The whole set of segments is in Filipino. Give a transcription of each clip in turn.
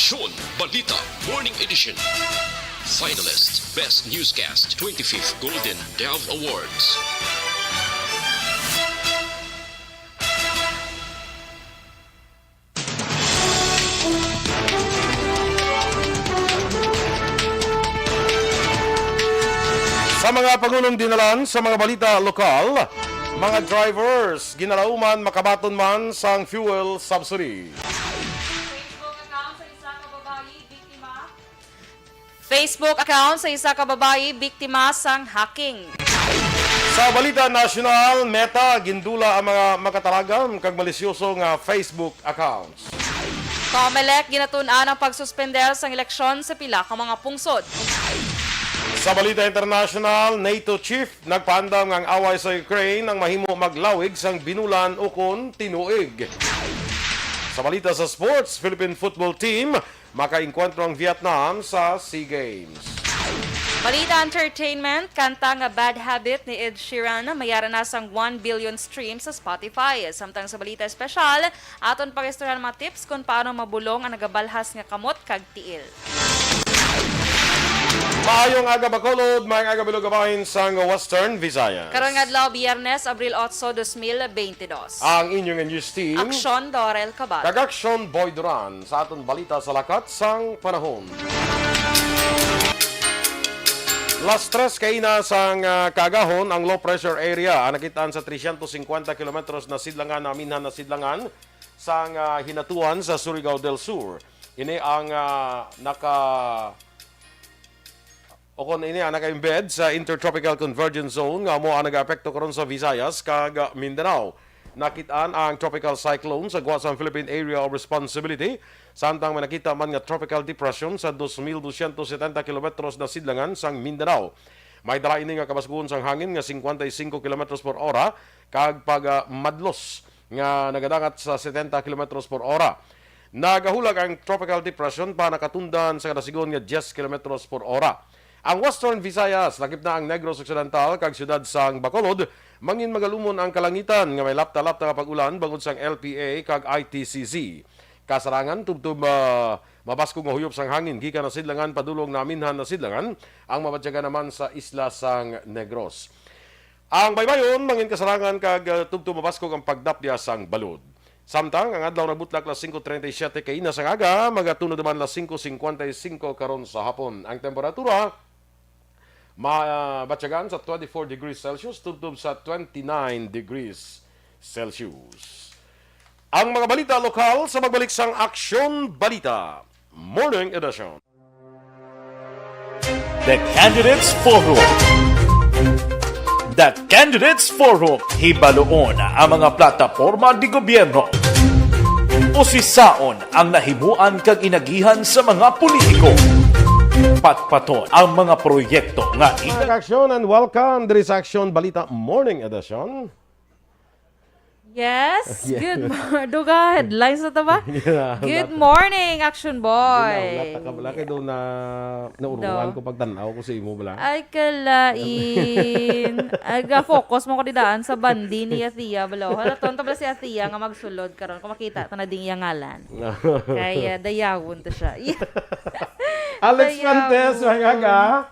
Aksyon Balita Morning Edition. Finalist Best Newscast 25th Golden Dove Awards. Sa mga pangulong dinalan sa mga balita lokal, mga drivers, ginalauman makabaton man sang fuel subsidy. Facebook account sa isa ka babayi biktima sang hacking. Sa balita nasyonal, Meta gindula ang mga makatalagam kag malisyoso nga Facebook accounts. COMELEC ginatun-an ang pagsuspender sang eleksyon sa pila ka mga pungsod. Sa balita international, NATO chief nagpaandam nga ang away sa Ukraine ang mahimo maglawig sang binulan ukon tinuig. Sa balita sa sports, Philippine football team makaengkwentro ang Vietnam sa SEA Games. Balita entertainment, kanta nga Bad Habit ni Ed Sheeran mayara na sang 1 billion streams sa Spotify. Samtang sa balita espesyal, aton pag-istoryan mga tips kung paano mabulong ang nagabalhas nga kamot kag tiil. Maayong aga Bacolod, maayong aga Bilugabahin sang Western Visayas. Karon nga adlaw Biyernes, Abril 8, 2022. Ang inyong news team, Aksyon Dorel Cabal. Kagaksyon Boy Duran sa aton balita sa lakat sang panahon. Las 3 kaina sang kagahon ang low pressure area ang nakitaan sa 350 kilometros na sidlangan na minhan na sidlangan sang hinatuan sa Surigao del Sur. Ini ang naka-embed sa Intertropical Convergence Zone nga mo ang nag-apekto karon sa Visayas kag Mindanao. Nakitaan ang tropical cyclone sa Guasang Philippine Area of Responsibility. Samtang may nakita man nga tropical depression sa 2,270 kilometros na sidlangan sang Mindanao. May dala ini nga kabasguhon sang hangin nga 55 kilometros per ora kag madlos nga nagadangat sa 70 kilometros per ora. Nagahulag ang tropical depression pa nakatundan sa kadasigon nga 10 kilometros per ora. Ang Western Visayas, lakip na ang Negros Occidental kag siyudad sang Bacolod, mangin magalumon ang kalangitan nga may lapta-lapta nga pag-ulan bangod sang LPA kag ITCZ. Kasarangan tubtub mabasko nga huyop sang hangin gikan na sidlangan padulong na minhan na sidlangan ang mabatyaga naman sa isla sang Negros. Ang baybayon mangin kasarangan kag tubtub mabasko ang pagdapya sang balod. Samtang ang adlaw nagbutlak las 5:37 kay ina sang aga, magatunod naman las 5:55 karon sa hapon. Ang temperatura mabatyagan sa 24 degrees Celsius tubtob sa 29 degrees Celsius. Ang mga balita lokal sa magbalik sang Aksyon Balita Morning Edition. The Candidates Forum. The Candidates Forum, hibaloon ang mga plataporma di gobyerno. Usisaon ang nahimuan kag inagihan sa mga politiko. Patpaton ang mga proyekto nga Aksyon and welcome to this Aksyon Balita Morning Edition. Yes, good morning. Duga, headlines na ito ba? Good morning, Action Boy. Laki doon na nauruan ko pagtanaw ko sa imo bala. Ay, kalain. Aga-focus mo ko didaan sa bandi ni Athea. Balaw. Hala, tonto ba si Athea nga magsulod karon kung makita ito na ding iyangalan. Kaya dayawon to siya. Alex Fuentes, mga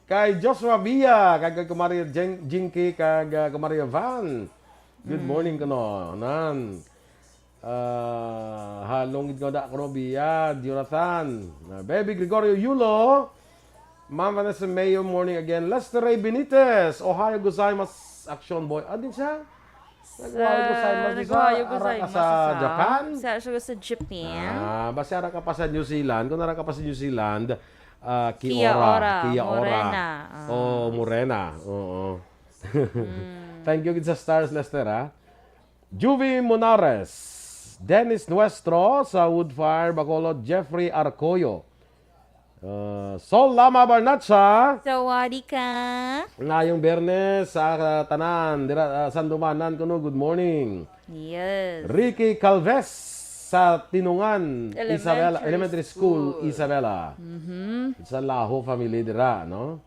kay Joshua Villa, kag Kumaria Jinky, kag Kumaria Van. Good morning kano, nan. Halongid ko da ko Villa, Jonathan. Baby Gregorio Yulo. Ma'am Vanessa Mayo, morning again. Lester Ray Benitez, Ohio gozaimasu, Action Boy. Adin siya? Nagwayo gozaimasu sa Japan? Sa Japan. Basta ara ka pa sa New Zealand. Kung nara ka pa sa New Zealand, Kia ora. Morena. Oh, Morena. Oo. Thank you sa Stars, Lester, ha? Juvie Monares, Dennis Nuestro sa Woodfire, Bacolod, Jeffrey Arcoyo, Sol Lama Barnacha, Sawadi ka. ngayong Bernes sa tanan, Sandumanan kuno, good morning. Yes. Ricky Calves sa Tinungan, Elementary School, School. Isabela. Sa Laho family dira, no?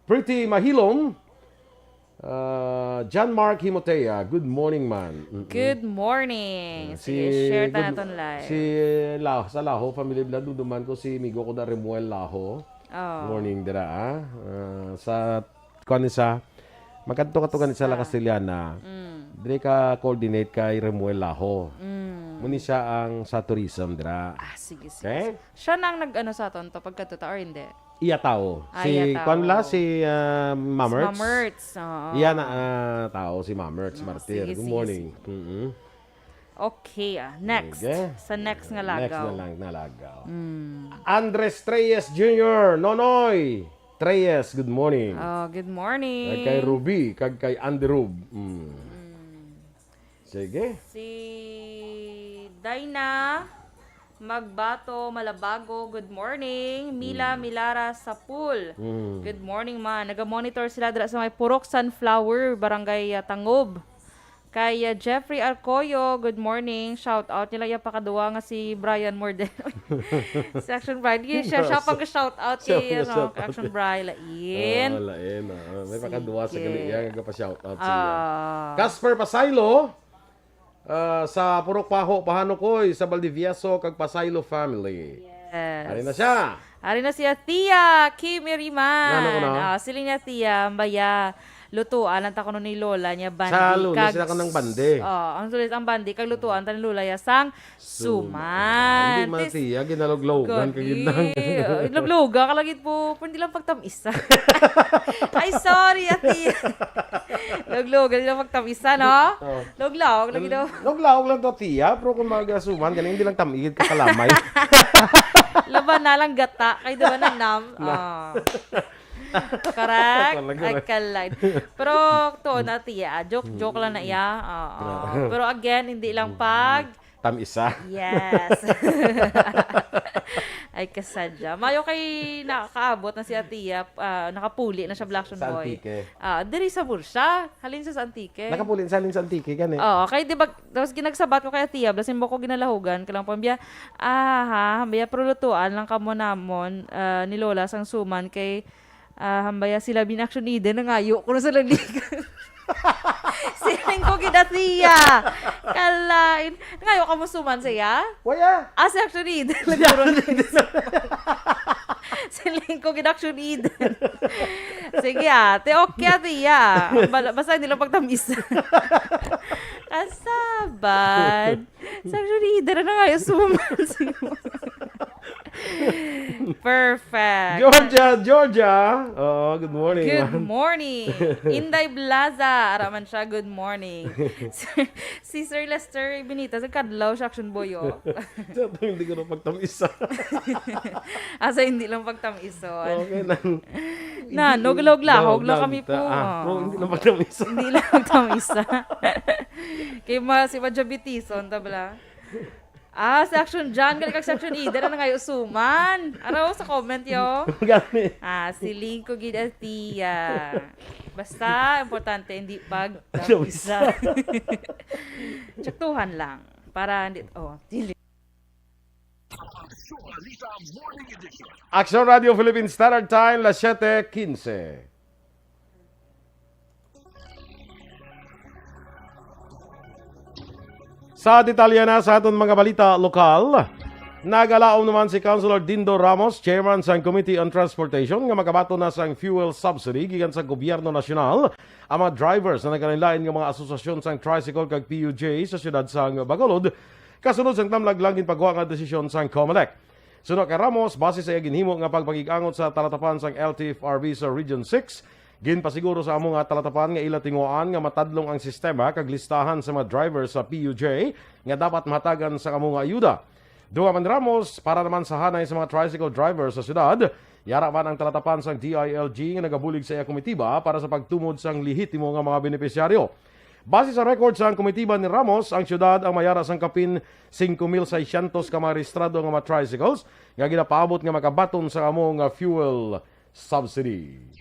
Pretty Mahilom, John Mark Himotea, good morning man. Good morning. Sige, share ta naton live. Si sa Laho, family blood, duduman ko si Migo ko na Remuel Laho. Good morning dira sa kanisa, magkanto ka kanisa La Castellana. Dire ka coordinate kay Remuel Laho. Muni siya ang sa tourism dira. Sige. Okay? Siya nang nag-ano sa aton to pagkatuta or hindi? Iya tao. Iya tao. Si Mamerts. Mamerts. Oo. Iya na tao si Mamerts Martir. sige, Good sige, morning. Okay, next. Sige. Sa next nga Next lagaw. na lang na lagaw. Andres Treyes Jr. Nonoy Treyes, good morning. Oh, good morning. Kay Ruby, kay Andy Rub. Sige. Si Dina Magbato Malabago, good morning. Mila Milara Sapul. Good morning man. Naga-monitor sila dira sa may Purok Sunflower, Barangay Tangob. Kay Jeffrey Arcoyo, good morning. Shout out nila yung pakadua nga si Brian Morden. Si Action Brian. Siya pag-shout out kay Action Brian. Lain. Lain. May pakaduwa sa gali yan. Nagpa-shout out siya. Casper Casper Pasaylo. Sa Purok Paho, Pahanokoy, sa Valdivieso, kag Pasaylo family. Yes. Ari na siya. Ari na siya, Tia Kim Iriman. Ano ko na? Sili niya, Tia, mbaya. Lutuan, ang takono ni Lola niya, bandi. Sa Lunes sila ka ng bandi. Ang sulit ang bandi, kag lutuan, tan Lola ya, sang suman. Hindi man siya, ginalog-logan ka ginang. Ilogloga ka lagit po, pero hindi lang pagtamisa. Ay, sorry, Tia. Logloga, hindi lang pagtamisa, no? Loglaw, lagi daw. Log-lawag lang to, tiya. Pero kung mag-asuman, ganun, hindi lang tamigid ka kalamay. Laban na lang gata, kay diba na nam. Correct? Ay, kalay. Pero, to na tiya, joke lang na iya. Pero again, hindi lang pag... Tam-isa. Yes. Ay, kasadya. Mayo kay nakakaabot na si Atiya, nakapuli na siya Black Shon Sa Boy. Antique. Diri sa Bursa. Halin siya sa Antique. Nakapulin sa sa Antique, ganun. Oo, kay di ba, tapos ginagsabat ko kay Atiya, blasin mo ko ginalahugan, kalang pambiya, hambaya prolutuan lang kamo namon, ni Lola sang suman, kay, hambaya sila binaksyon ide, nangayo ko na sa laligan. Siling ko kinatiya. Kalain. Ngayon ka mo suman siya? Waya. As actually, nagturo na siling ko kinaksyon iden. Sige ate, okay atiya. Basta hindi lang pagtamis. Kasabad. Sa actually, iden na ngayon suman siya. Perfect. Georgia. Oh, good morning. Good morning. Inday Blaza. Araman siya, good morning. Si Sir Lester Benitez, nagkadlaw siya action boy, oh. Ito, hindi ko na pagtamisa. Asa hindi lang pagtamison. Okay na. Nugulog-lahog lang kami po. Bro, hindi na pagtamisa. Hindi lang pagtamisa. Kaya si Majabitison, tabla. Si Action John, galing kag si Action Ida na ngayon suman. Araw sa comment yo. Gani. Si Lingko Gidatia. Basta, importante, hindi pagtamisa. Tsaktuhan lang. Para hindi, dili. Action Radio Philippine Standard Time, las 7:15. Sa detalye na sa aton mga balita lokal, nagalaom naman si Councilor Dindo Ramos, Chairman sa Committee on Transportation, nga makabato na sang fuel subsidy gikan sa gobyerno nasyonal ang mga drivers na nagkanilain ng mga asosasyon sang tricycle kag PUJ sa siyudad sang Bacolod, kasunod sang tamlaglangin pagwa nga desisyon sang COMELEC. Sunod kay Ramos, base sa ginhimo nga pagpagigangot sa talatapan sang LTFRB sa Region 6, ginpasiguro sa among talatapan nga ila tinguan nga matadlong ang sistema kag listahan sa mga drivers sa PUJ nga dapat mahatagan sa among ayuda. Duha man Ramos, para naman sa hanay sa mga tricycle drivers sa syudad, yara man ang talatapan sang DILG nga nagabulig sa iya komitiba para sa pagtumod sang lehitimo nga mga benepisyaryo. Base sa record sa komitiba ni Ramos, ang syudad ang mayara sang kapin 5,600 ka mga rehistrado nga mga tricycles nga ginapaabot nga makabaton sa among fuel subsidy.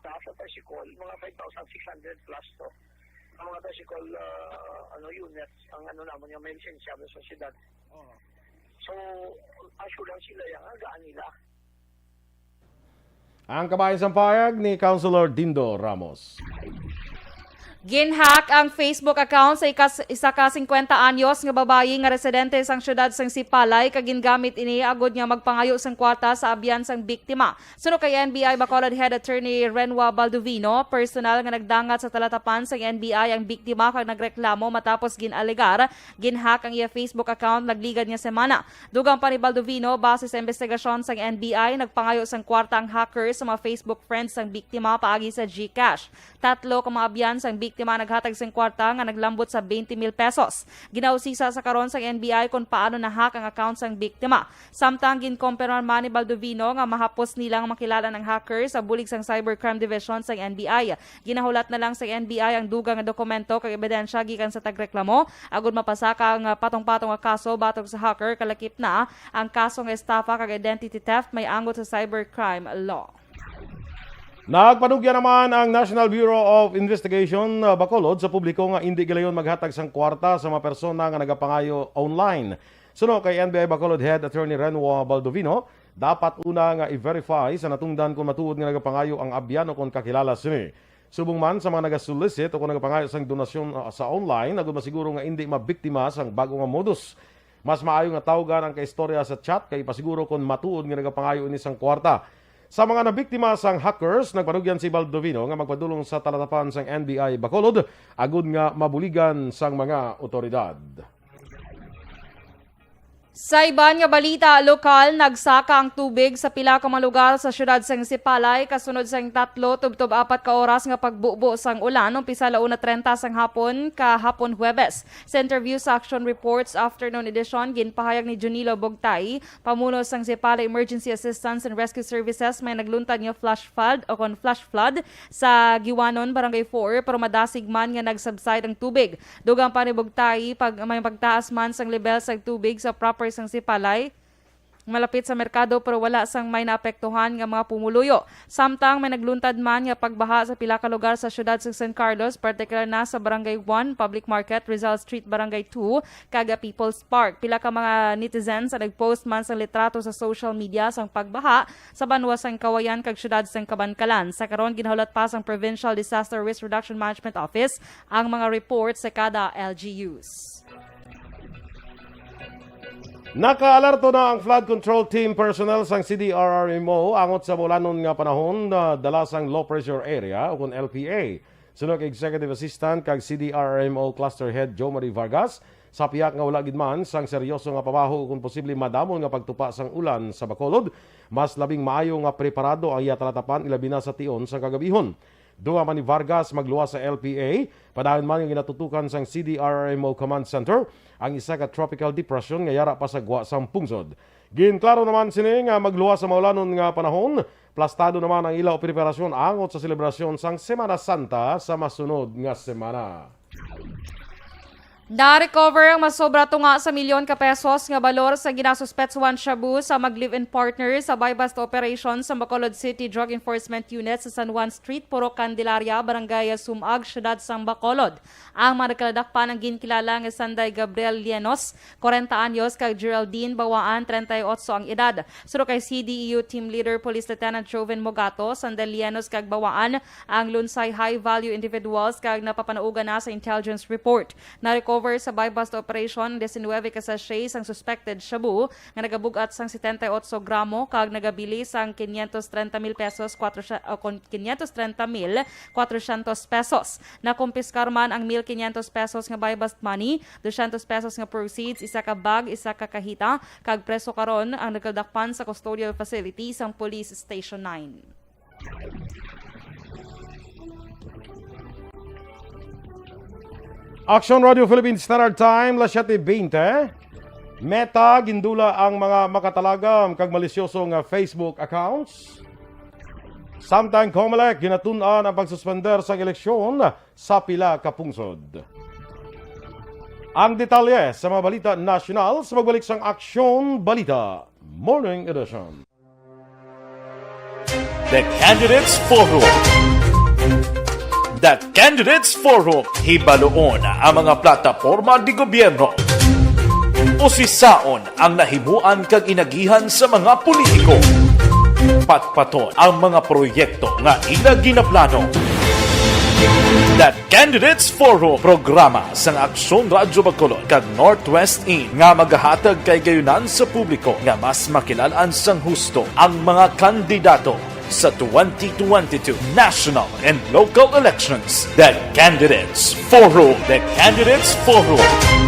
Sa tricycle, mga 5,600 plus to. Ang mga tricycle units, ang naman yung may lisensya sa syudad. So, assure lang sila yung agaan nila. Ang kabayan sa payag ni Councilor Dindo Ramos. Ginhack ang Facebook account sa isa ka 50 anyos nga babayi nga residente sang syudad sang Sipalay kag gingamit ini agod nga magpangayo sang kwarta sa abyan sang biktima. Suno kay NBI Bacolod Head Attorney Renwa Baldovino, personal nga nagdangat sa talatapan sang NBI ang biktima kag nagreklamo matapos ginalegar ginhack ang iya Facebook account nagligad nga semana. Dugang pa ni Baldovino base sa investigasyon sang NBI nagpangayo sang kwarta ang hacker sa mga Facebook friends sang biktima paagi sa GCash. Tatlo ka mga abyan sang biktima naghatag sang kwarta nga naglambot sa 20,000 pesos. Ginausisa sa karon sang NBI kung paano nahack ang account sang biktima. Samtang ginkompirmar man ni Baldovino nga mahapos nilang makilala ng hacker sa bulig sang Cybercrime Division sang NBI. Ginahulat na lang sa NBI ang dugang nga dokumento kag ebidensya gikan sa tagreklamo agud mapasaka ang patong-patong nga kaso batok sa hacker kalakip na ang kaso nga estafa kag identity theft may angot sa cybercrime law. Nagpanugya naman ang National Bureau of Investigation Bacolod sa publiko nga hindi gilayon maghatag sang kwarta sa mga persona nga nagapangayo online. Suno kay NBI Bacolod Head Attorney Renwa Baldovino, dapat una nga i-verify sa natungdan kung matuod nga nagapangayo ang abyan o kung kakilala sini. Subong man sa mga nagasulisit o kung nagapangayo sang donasyon sa online, agud masiguro nga hindi mabiktima sang bago nga modus. Mas maayo nga tawgan ang kaistorya sa chat kay pasiguro kung matuod nga nagapangayo ini sang kwarta. Sa mga nabiktima sang hackers, nagpanugyan si Baldovino nga magpadulong sa talatapan sang NBI Bacolod agud nga mabuligan sang mga otoridad. Sa iban nga balita lokal, nagsaka ang tubig sa pila ka mga lugar sa syudad sang Sipalay kasunod sang 3 tubtob 4 ka oras nga pagbubo sang ulan umpisa 1:30 sang hapon kahapon Huwebes. Sa interview sa Action Reports Afternoon Edition, ginpahayag ni Junilo Bogtay, pamuno sang Sipalay Emergency Assistance and Rescue Services may nagluntad nga flash flood sa Giwanon Barangay 4 pero madasig man nga nagsubside ang tubig. Dugang pa ni Bogtay pag may pagtaas man sang level sa tubig sa proper sang Sipalay malapit sa merkado pero wala sang may naapektuhan nga mga pumuluyo. Samtang may nagluntad man nga pagbaha sa pila ka lugar sa syudad sa San Carlos, particular na sa Barangay 1, Public Market, Rizal Street, Barangay 2, kaga People's Park. Pila ka mga netizens ang nagpost man sa litrato sa social media sang pagbaha sa banwa sang Kawayan kag syudad sang Kabankalan. Sa karon ginhulat pa sang Provincial Disaster Risk Reduction Management Office ang mga report sa kada LGUs. Nakaalerto na ang flood control team personnel sang CDRRMO angot sa mulanon nga panahon na dala sang low pressure area o kung LPA. Sunod kay Executive Assistant kag CDRRMO Cluster Head Joe Marie Vargas, sa piyak nga wala gid man sang seryoso nga pabaho kung posible madamon nga pagtupa sang ulan sa Bacolod, mas labing maayo nga preparado ang iya talatapan ilabi na sa tion sang kagabihon. Duwa man ni Vargas magluwas sa LPA, padahon man yung ginatutukan sang CDRRMO Command Center ang isa ka tropical depression nga yara pa sa gwa sang pungsod. Ginklaro naman sini nga magluwas sa maulanon nga panahon, plastado naman ang ilaw preparasyon angot sa selebrasyon sang Semana Santa sa masunod nga semana. Na-recover ang masobra tunga sa milyon ka pesos nga balor sa ginasuspetsuhan shabu sa mag-live-in partner sa buy-bust operation sa Bacolod City Drug Enforcement Unit sa San Juan Street, Puro Candelaria, Barangay Sumag, Syudad sang Bacolod. Ang marakaladakpan ang ginkilala nga Sanday Gabriel Lienos, 40 anyos, kag Geraldine Bawaan, 38 ang edad. Suro kay CDEU Team Leader Police Lieutenant Joven Mogato, Sanday Lienos kag Bawaan ang lunsay high-value individuals kag napapanaugan na sa intelligence report. Na-recover sa buy-bust operation 19 ka sachet sang suspected shabu nga nagabugat sang 78 gramo kag nagabili sang 530,000 pesos 530,400 pesos. Nakumpiskar man ang 1,500 pesos nga buy-bust money, 200 pesos nga proceeds, isa ka bag, isa ka kahita kag preso karon ang nagkadakpan sa custodial facility sang Police Station 9. Action Radio Philippines Standard Time, 7:20. Meta gindula ang mga makatalagam kag malisyoso nga Facebook accounts. Samtang COMELEC ginatun-an ang pagsuspender sa eleksyon sa pila ka pungsod. Ang detalye sa mga balita national sa magbalik sang Action Balita Morning Edition. The Candidates Forum. The Candidates Forum, hibaloon ang mga plataporma di gobyerno. Usisaon ang nahimuan kag inagihan sa mga politiko. Patpaton ang mga proyekto nga ila ginaplano. The Candidates Forum programa sang Aksyon Radyo Bacolod kag Northwest In nga magahatag kay gayunan sa publiko nga mas makilalaan sang husto ang mga kandidato sa 2022 national and local elections. The Candidates Forum. The Candidates Forum.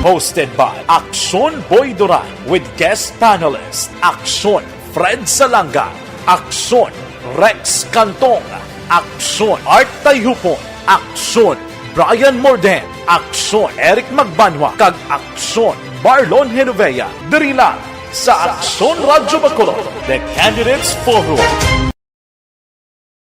Hosted by Aksyon Boy Duran with guest panelists Aksyon Fred Salanga, Aksyon Rex Cantong, Aksyon Art Tayupon, Aksyon Brian Morden, Aksyon Eric Magbanwa, kag Aksyon Marlon Genovea. Diri lang sa Aksyon Radyo Bacolod. The Candidates Forum.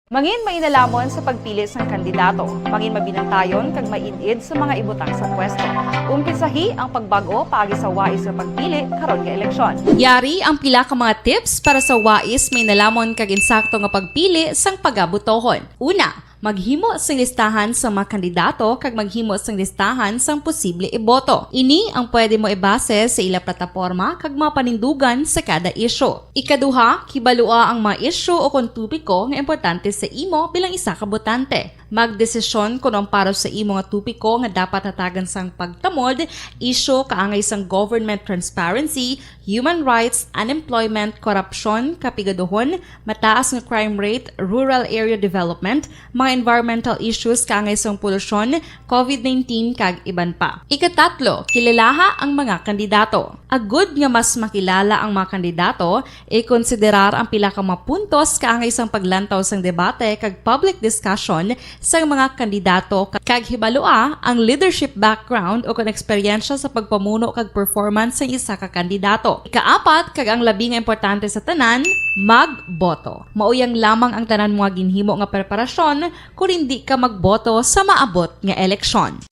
Mangin mainalamon sa pagpili ng kandidato, mangin mabinantayon kag mainid sa mga ibutang sa pwesto. Umpisahi ang pagbago paagi sa wais sa pagpili karon nga eleksyon. Yari ang pila ka mga tips para sa wais may nalamon kag insakto nga pagpili sang pagabutohon. Una, maghimo sang listahan sa mga kandidato kag maghimo sang listahan sang posible iboto. Ini ang pwede mo ibase sa ila plataporma kag mga panindugan sa kada isyu. Ikaduha, kibalua ang mga isyu o kung tupiko nga importante sa imo bilang isa ka botante. Magdesisyon kung ang para sa imo nga tupiko nga dapat hatagan sang pagtamod, isyu kaangay sang government transparency, human rights, unemployment, korupsyon, kapigaduhon, mataas nga crime rate, rural area development, mga environmental issues kaangay sang polusyon, COVID-19 kag iban pa. Ikatatlo, kilalaha ang mga kandidato. Agud nga mas makilala ang mga kandidato, i-konsiderar ang pila ka mga puntos kaangay sang paglantaw sang debate kag public discussion sa mga kandidato kag hibalua ang leadership background o kung eksperyensya sa pagpamuno kag performance sa isa ka kandidato. Ikaapat, kag ang labi nga importante sa tanan, magboto. Mauyang lamang ang tanan mga ginhimo nga preparasyon kung hindi ka magboto sa maabot nga eleksyon.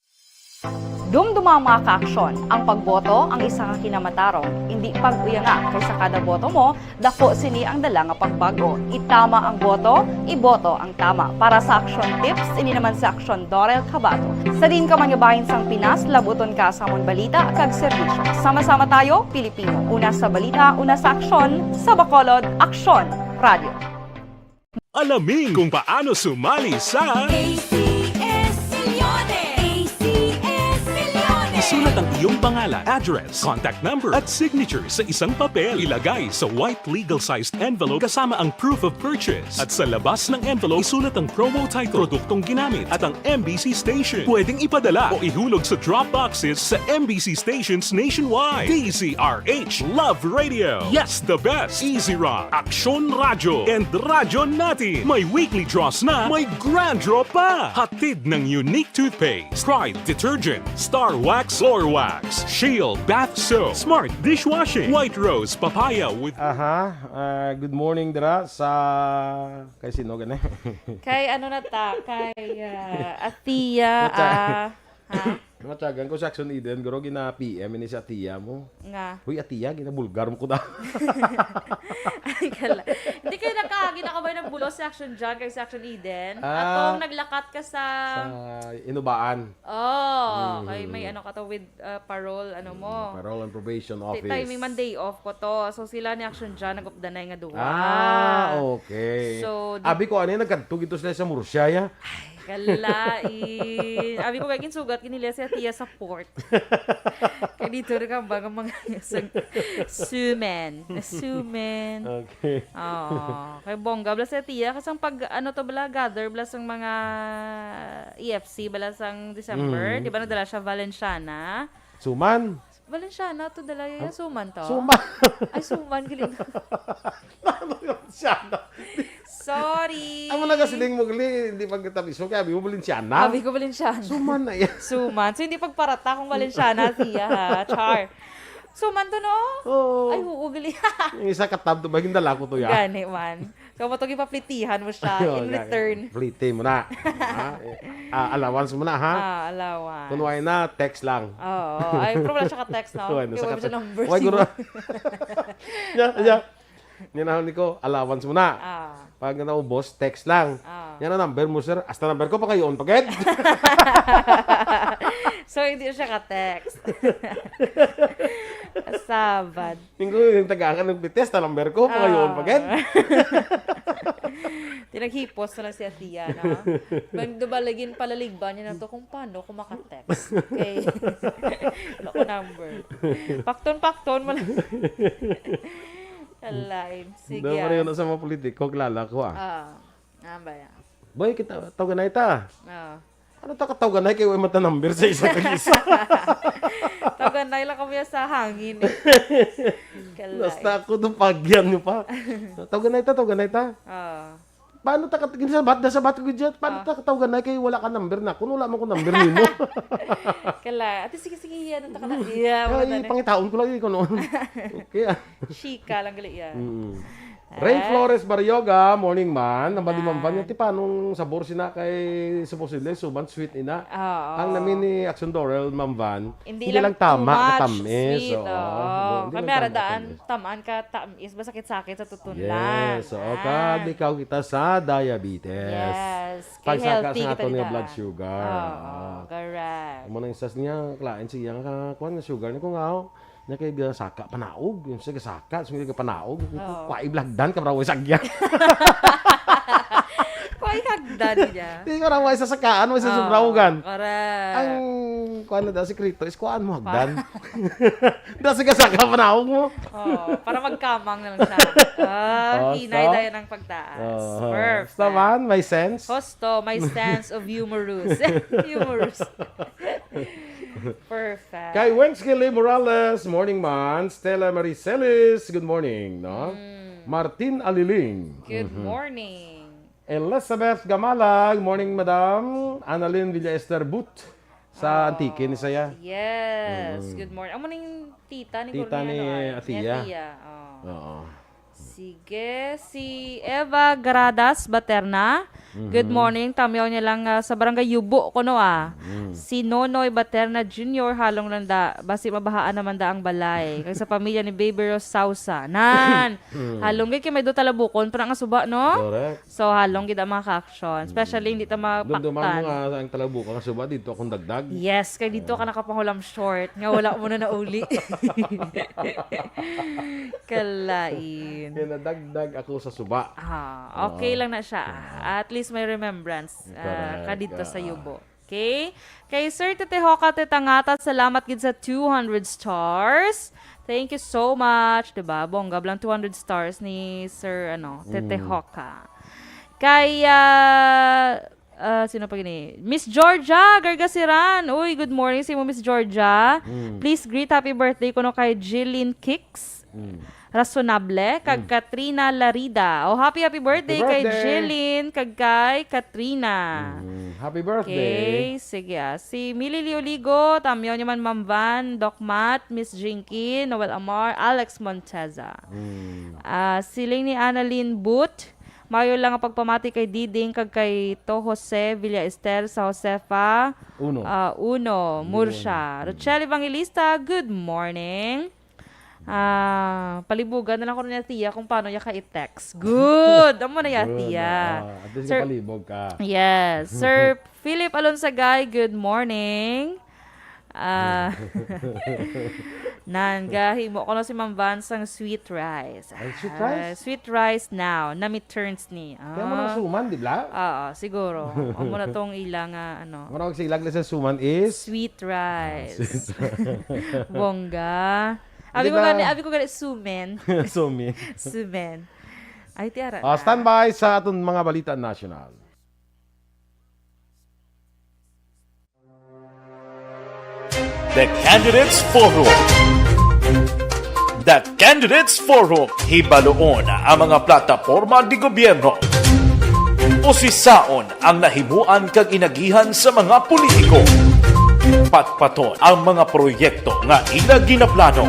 Dumduma mga kaaksyon, ang pagboto ang isa ka kinamatarong, hindi pag-uyanga kaysa kada boto mo, dako sini ang dala nga pagbago. Itama ang boto, iboto ang tama. Para sa action tips, ini naman sa action Dorel Cabato. Sa din ka manyabahin sang Pinas, labuton ka sa amon balita kag serbisyo. Sama-sama tayo, Pilipino. Una sa balita, una sa aksyon, sa Bacolod, Aksyon Radio. Alamin kung paano sumali sa isulat ang iyong pangalan, address, contact number at signature sa isang papel. Ilagay sa white legal-sized envelope kasama ang proof of purchase. At sa labas ng envelope, isulat ang promo title, produktong ginamit at ang MBC station. Pwedeng ipadala o ihulog sa drop boxes sa MBC stations nationwide. DZRH Love Radio. Yes, the best. Easy Rock, Aksyon Radyo, and Radyo Natin. May weekly draws na, may grand draw pa. Hatid ng unique toothpaste, Pride Detergent, Star Wax Floor Wax, Shield Bath Soap, Smart Dishwashing, White Rose Papaya with... Good morning dira sa kay sino gani? Kay ano na ta? Kay Atia. Matyagan ko sa Action Eden, guro gina PM ini sa Atia mo. Nga. Uy, Atia, gina bulgar mo ko da. Ay, kala. Hindi kayo ginakabay ng bulos sa Action John kay sa Action Eden. Atong naglakat ka sa Inubaan. Kay may ano ka to with parole, ano mo. Parole and Probation Office. Timing man day off ko to. So sila ni Action John nagupdanay nga duwa. Okay. So, Abi ko ano nagkadtog ito sila sa Murcia ya. Kalain. Abi ko kaya sugat kinila si Atia sa port. Kaya dito rin ka ba mga sumen. Okay. Kaya bongga bala si Atia. Kasang pag ano to bala gather bala sang mga EFC bala sang December. Di ba nadala siya Valenciana? Suman. Valenciana to dala yung suman to. Suman. Ay, suman. Galing. Valenciana. Sorry. Amo na kasiling mo gali, hindi pagkatabiso kaya abi mo Valenciana. Abi ko Valenciana. Suman na yan. Suman. So, hindi pagparata kung Valenciana siya, ha? Char. Suman to, no? Oo. Ay, huugali. Yung isa katab to, baging dala ko to ya. Gani, man. So, matog ipaplitihan mo siya in return. Plite mo na. Allowance mo na, ha? Alawan. Kunway na, text lang. Oo. Ay, pero wala siya ka-text, no? Kunway na, Kaya wala siya number. Why, guro. Ninahon ni ko, allowance mo na. Pag naubos, text lang. Yan ang number mo, sir. Hasta number ko pa kayo on pagket. So, hindi siya ka-text. Sabad. Minggo yung tagaan ng pites, talamber ko, pangayon pagad. Tinaghipos na lang si Atia, no? Magdabalagin palaligban niya na to kung paano ko makatext. Okay. Wala ko number. Pakton, wala. Alain. Sige. Dapat rin sa mga politiko, kilala ko Ba yan? Boy, kita, tawagan na ita. Ano ta katawagan na kayo mata number sa isa tag-isa? Tawagan na lang kami sa hangin. Basta ako itong pagyan nyo pa. Tawagan na ita. Paano ta katigin sa bat ko dyan? Paano ta katawagan na kayo wala ka number na? Kung wala mo ko number ni mo. Ate, sige, yan. Ano ta ka na? Yeah, Ay, pangitaon ko lang yun. Okay Chika lang gali yan. Ray Flores Barrioga, morning man. Nabaliman ba niya? Ti paanong sabor sina kay supposedly suban sweet ina. Ang namin ni Action Dorel, Ma'am Van, hindi lang tama na tamis. Sweet, kami aradaan, tamaan ka tamis, ba sakit-sakit sa tutunlan. Yes, kad ikaw kita sa diabetes. Yes, kay Pagsaka healthy sa kita ato niya dita. blood sugar. Correct. Amo nang isas niya, klain siya nga kuan nga sugar ni ko nga. Nya kay biya saka panaog, yung sige saka, sige panaog. Kuai blagdan ka raw sagya. Kuai hagdan niya. Di ka raw sa sakaan, mo sa subrawagan. Correct. Ang kuan na daw sikreto is kuan mo hagdan. Da sige saka panaog mo. Para magkamang na lang siya. Hinay tayo ng pagtaas. Perfect. Taman, may sense. Hosto, my sense of humorous. Humorous. Perfect. Kay Wenskele Morales, morning man. Stella Maricelis, good morning, no? Martin Aliling. Good morning. Elizabeth Gamalag, morning madam. Annalyn Villaester But sa Antique ni saya. Yes. Good morning. Amo ning tita ni Tita ni Atia. Oo. Sige, si Eva Gradas Baterna. Good morning. Tamiyaw niya lang sa barangay Yubo ko no Si Nonoy Baterna Jr. halong landa. Basi mabahaan naman da ang balay. Kaya sa pamilya ni Baby Rose Sausa. Nan! Halong kay may do talabukon. Parang nga suba, no? Correct. So halong kita mga ka-action. Especially hindi ta Doon duman mo mapaktan. nga ang talabukan nga suba dito akong dagdag. Yes, kay dito ka nakapangulam short. Nga wala mo na nauli. Kalain. Kaya nadagdag ako sa suba. Okay lang na siya. At least may remembrance ka dito sa Yubo. Okay? Kay Sir Tete Hoka Tetangata, salamat gid sa 200 stars. Thank you so much. Diba? Bongga blang 200 stars ni Sir Tete Hoka. Kay sino pa gini? Miss Georgia Gargasiran. Uy, good morning sa mo, Miss Georgia. Please greet happy birthday ko no kay Jillian Kicks. Razonable kag Katrina Larida. Happy birthday kay Jillian kag kay Katrina. Happy birthday. Okay, sige Si Millie Lioligo, tamyaw niyo man Ma'am Van, Doc Matt, Miss Jinky, Noel Amar, Alex Monteza. Si Lainey Annalyn Boot, mayo lang ang pagpamati kay Diding kag kay To Jose Villa Ester sa Josefa. Uno, Mursha. Rochelle Evangelista, good morning. Palibugan na lang ko na Tia kung paano niya ka-i-text. Good! Amo na ya, Tia. At least Sir- palibog ka. Yes. Sir Philip Alonsagay, good morning. Nangahi mo ko na si Ma'am Vance ang sweet rice. Sweet rice? Sweet rice now. Nami turns ni. Kaya mo nang suman, di ba? Siguro. O mo na tong ilang Marang silag na sa suman is? sweet rice. Bongga. Hindi Abi ko gani sumen. Sumi. Sumen. Ay, tiara. Standby sa atong mga balita national. The Candidates Forum. The Candidates Forum, hibaloon ang mga plataporma di gobyerno. Usisaon ang nahimuan kag inagihan sa mga politiko. Patpaton ang mga proyekto nga ila ginaplano.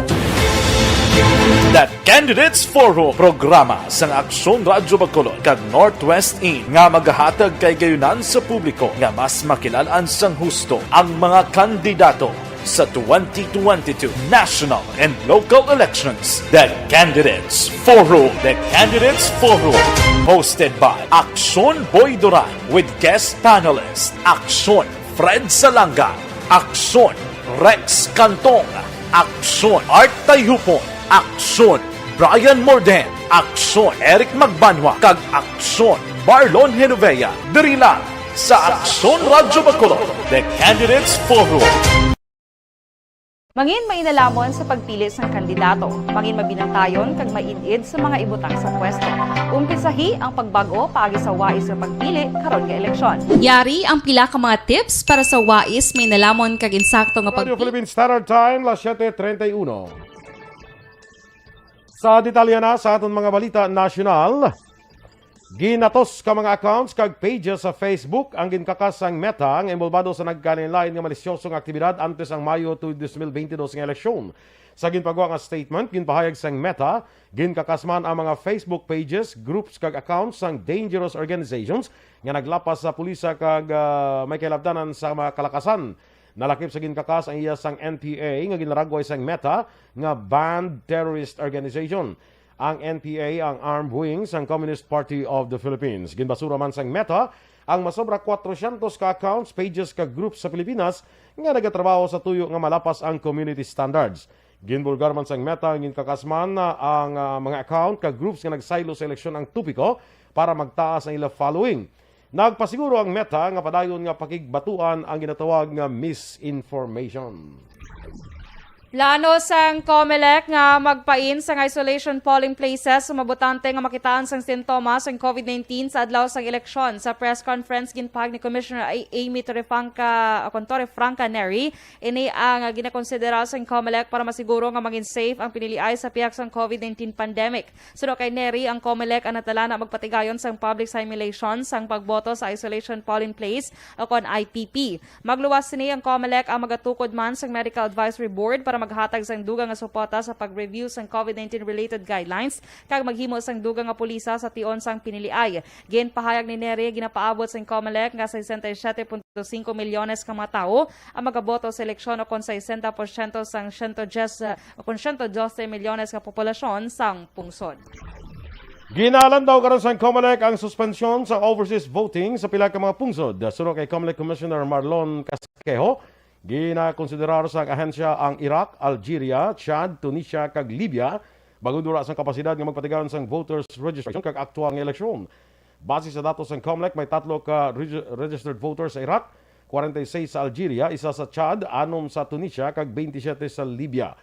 The Candidates Forum, programa sang Aksyon Radyo Bacolod kag Northwest In nga magahatag kay gayunan sa publiko nga mas makilalaan sang husto ang mga kandidato sa 2022 national and local elections. The Candidates Forum. The Candidates Forum, hosted by Aksyon Boy Duran with guest panelist Aksyon Fred Salanga, Aksyon Rex Cantong, Aksyon. Art Tayupon, Aksyon. Brian Morden, Aksyon. Eric Magbanwa, kag Aksyon. Marlon Genovea, diri lang sa Aksyon Radyo Bacolod, The Candidates Forum. Mangin mainalamon sa pagpili ng kandidato. Mangin mabinantayon kag mainid sa mga ibutang sa pwesto. Umpisahi ang pagbago paagi sa wais sa pagpili karon nga eleksyon. Yari ang pila ka mga tips para sa wais may nalamon kag insakto nga Radio pagpili. Philippine Standard Time, las 7:31. Sa detalye na sa aton mga balita nasyonal, ginatos ka mga accounts kag pages sa Facebook ang ginkakas ang Meta ang involvado sa nagkanilain nga malisyosong aktibidad antes ang Mayo 2022 nga eleksyon. Sa ginpagawa nga statement, ginpahayag sang Meta, ginkakas man ang mga Facebook pages, groups kag accounts sang dangerous organizations nga naglapas sa pulisa kag may kailabdanan sa mga kalakasan. Nalakip sa ginkakas ang iya sang NPA nga ginaragway sang Meta nga banned terrorist organization. Ang NPA ang armed wings ng Communist Party of the Philippines. Ginbasura man sang Meta ang masobra 400 ka accounts, pages ka groups sa Pilipinas nga nagatrabaho sa tuyo nga malapas ang community standards. Ginbulgar man sang Meta ang ginkakasman ang mga account ka groups nga nagsaylo sa eleksyon ang tupiko para magtaas ang ila following. Nagpasiguro ang Meta nga padayon nga pakigbatuan ang ginatawag nga misinformation. Plano sang COMELEC nga magpain sang isolation polling places sa mabutante nga makitaan sang sintomas sang COVID-19 sa adlaw sang eleksyon. Sa press conference ginpahag ni Commissioner Amy Torrefranca Neri, ini ang ginakonsidera sang COMELEC para masiguro nga maging safe ang piniliay sa piyak sang COVID-19 pandemic. Suno kay Neri, ang COMELEC ang natala na magpatigayon sang public simulation sang pagboto sa isolation polling place o kon IPP. Magluwas ni ang COMELEC ang magatukod man sang Medical Advisory Board para maghatag sang dugang nga suporta sa pag-review sang COVID-19 related guidelines kag maghimo sang dugang nga pulisa sa tion sang piniliay. Ginpahayag ni Neri ginapaabot sang COMELEC nga 67.5 milyones ka mga tawo ang magaboto sa eleksyon o kon 60% sang 112 milyones ka populasyon sang pungsod. Ginalan daw karon sa COMELEC ang suspensyon sa overseas voting sa pila ka mga pungsod. Sunod kay COMELEC Commissioner Marlon Casquejo, ginakonsiderar sa ahensya ang Iraq, Algeria, Chad, Tunisia kag Libya bago dura sa kapasidad nga magpatigayon sang voters registration kag aktual nga eleksyon. Base sa datos ng COMELEC, may 3 ka registered voters sa Iraq, 46 sa Algeria, 1 sa Chad, 6 sa Tunisia kag 27 sa Libya.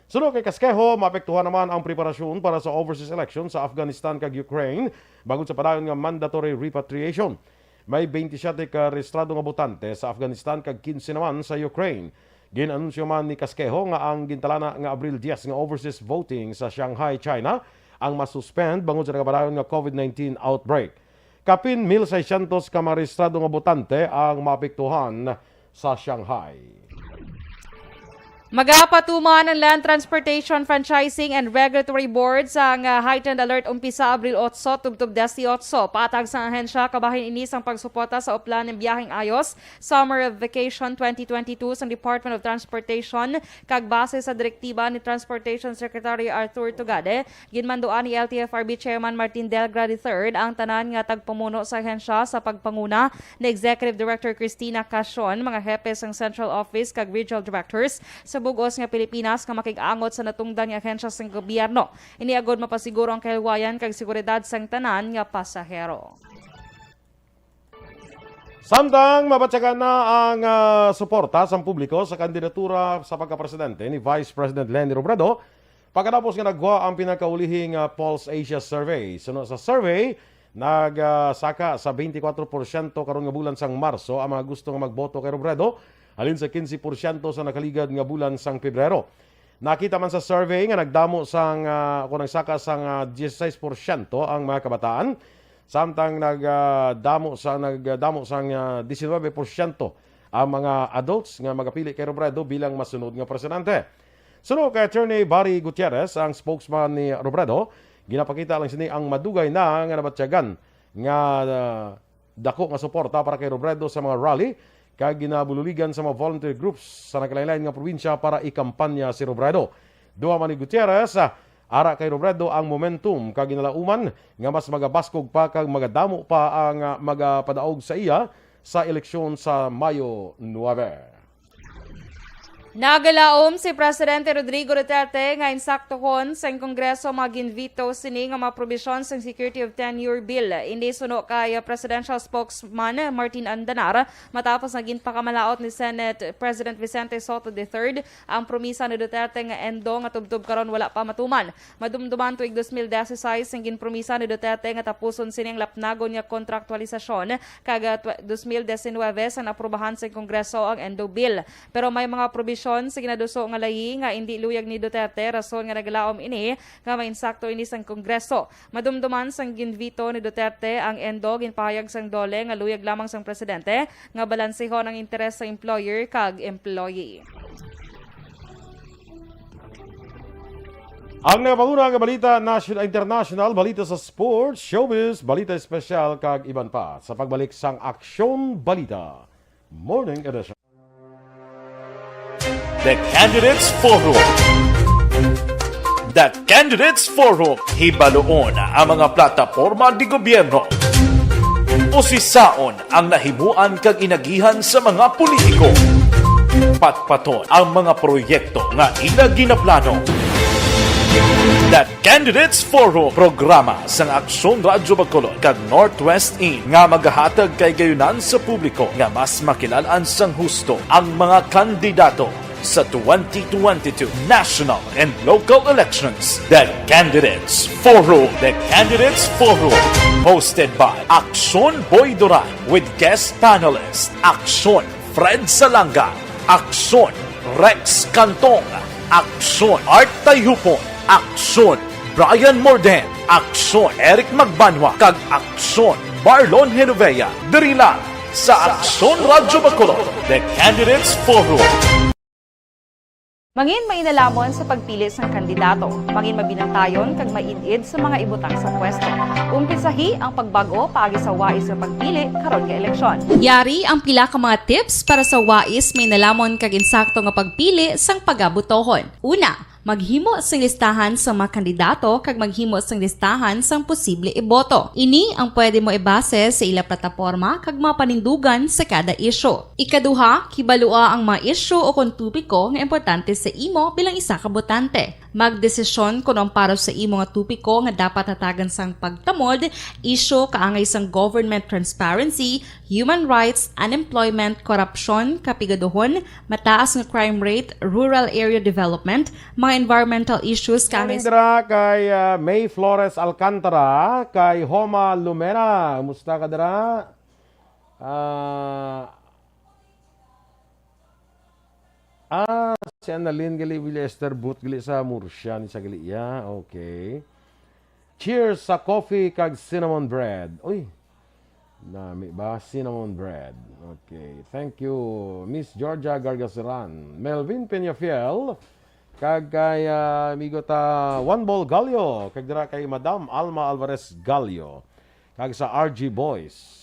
Sunod kay Casquejo, maapektuhan naman ang preparasyon para sa overseas election sa Afghanistan kag Ukraine bago sa padayon nga mandatory repatriation. May 27 ka rehistrado nga botante sa Afghanistan kag 15 naman sa Ukraine. Ginanunsyo man ni Casquejo nga ang gintalana nga Abril 10 nga overseas voting sa Shanghai, China ang masuspend bangod sa nagabadayon nga COVID-19 outbreak. Kapin 1,600 ka mga rehistrado nga botante ang maapektuhan sa Shanghai. Magapatuman ang Land Transportation Franchising and Regulatory Board sa heightened alert umpisa Abril 8 tubtob 18. Patag sa ahensya kabahin inis ang pagsuporta sa uplan ng biyaheng ayos Summer Vacation 2022 sa Department of Transportation kag base sa direktiba ni Transportation Secretary Arthur Tugade, ginmanduan ni LTFRB Chairman Martin Delgra III ang tanan nga tagpamuno sa ahensya sa pagpanguna ni Executive Director Cristina Casion, mga hepes ng Central Office kag Regional Directors sa bugos nga Pilipinas nga makig-angot sa natungdan nga ahensya sang gobyerno. Iniagod mapasiguro ang kahiwayan kag seguridad sang tanan nga pasahero. Samtang mabatsagan na ang suporta sa publiko sa kandidatura sa pagkapresidente ni Vice President Leni Robredo, pagkatapos nga nagwa ang pinakaulihing Pulse Asia Survey. Sunod sa survey, nagsaka sa 24% karon nga bulan sang Marso ang mga gusto nga magboto kay Robredo, halin sa 15% sa nakaligad nga bulan sang Pebrero. Nakita man sa survey nga nagdamo sang kung nagsaka sang 16% ang mga kabataan, samtang nagdamo sang 19% ang mga adults nga magapili kay Robredo bilang masunod nga presidente. Sunod kay Attorney Barry Gutierrez, ang spokesman ni Robredo, ginapakita lang sini ang madugay na nga nabatsyagan nga dako nga suporta para kay Robredo sa mga rally kag ginabululigan sa mga volunteer groups sa nagkalain-lain nga probinsya para ikampanya si Robredo. Duha man ni Gutierrez, ara kay Robredo ang momentum kag ginalauman nga mas magabaskog pa kag magadamo pa ang magapadaog sa iya sa eleksyon sa Mayo 9. Nagalaom si Presidente Rodrigo Duterte nga insaktohon sa Kongreso mag-invito sini nga mga probisyon sa Security of Tenure Bill. Hindi suno kay Presidential Spokesman Martin Andanar matapos naging pakamalaot ni Senate President Vicente Soto III ang promisa ni Duterte nga endo nga tubtob karon wala pa matuman. Madumduman tuig 2016 ang ginpromisa ni Duterte nga tapuson sining lapnagon nga kontraktualisasyon kaga 2019 sa naprobahan sa Kongreso ang endo bill. Pero may mga probisyon sa ginaduso nga layi nga hindi luyag ni Duterte rason nga naglaom ini nga mainsakto ini sang Kongreso. Madumduman sang ginvito ni Duterte ang endo ginpahayag sang dole nga luyag lamang sang presidente nga balansehon ang interes sa employer kag employee. Ang napanguna nga balita national international, balita sa sports, showbiz, balita espesyal kag iban pa sa pagbalik sang Aksyon Balita Morning Edition. The Candidates Forum. The Candidates Forum, hibaloon ang mga plataporma di gobyerno. Usisaon ang nahimuan kag inagihan sa mga politiko. Patpaton ang mga proyekto nga ila ginaplano. The Candidates Forum, programa sang Aksyon Radyo Bacolod kag Northwest In nga magahatag kay gayunan sa publiko nga mas makilalaan sang husto ang mga kandidato sa 2022 national and local elections. The Candidates Forum. The Candidates Forum, hosted by Aksyon Boy Duran with guest panelists Aksyon Fred Salanga, Aksyon Rex Cantong, Aksyon Art Tayupon, Aksyon Brian Morden, Aksyon Eric Magbanwa, kag Aksyon Marlon Genovea. Diri lang sa Aksyon Radyo Bacolod. The Candidates Forum. Mangin mainalamon sa pagpili sang kandidato, mangin mabinantayon kag mainid sa mga ibutang sa pwesto. Umpisahi ang pagbago paagi sa wais sa pagpili karon nga eleksyon. Yari ang pila ka mga tips para sa wais may nalamon kag insakto nga pagpili sang pagabutohon. Una, maghimo sang listahan sa mga kandidato kag maghimo sang listahan sang posible iboto. Ini ang pwede mo ibase sa ila plataporma kag mga panindugan sa kada isyu. Ikaduha, kibalua ang mga isyu o kung tupiko nga importante sa imo bilang isa ka botante. Magdesisyon kung ang para sa imo nga tupiko nga dapat hatagan sang pagtamod, isyu kaangay sang government transparency, human rights, unemployment, corruption, kapigaduhon, mataas nga crime rate, rural area development, mga environmental issues kaangay Dira kay May Flores Alcantara, kay Homa Lumena. Musta ka dira? Si Annalyn gali Willie Esther Booth gali sa Murcia ni sa gali ya. Okay. Cheers sa coffee kag cinnamon bread. Uy. Nami ba cinnamon bread. Okay. Thank you Miss Georgia Gargasiran. Melvin Peñafiel kag kay amigo ta One Ball Gallo, kag dira kay Madam Alma Alvarez Gallo. Kag sa RG Boys.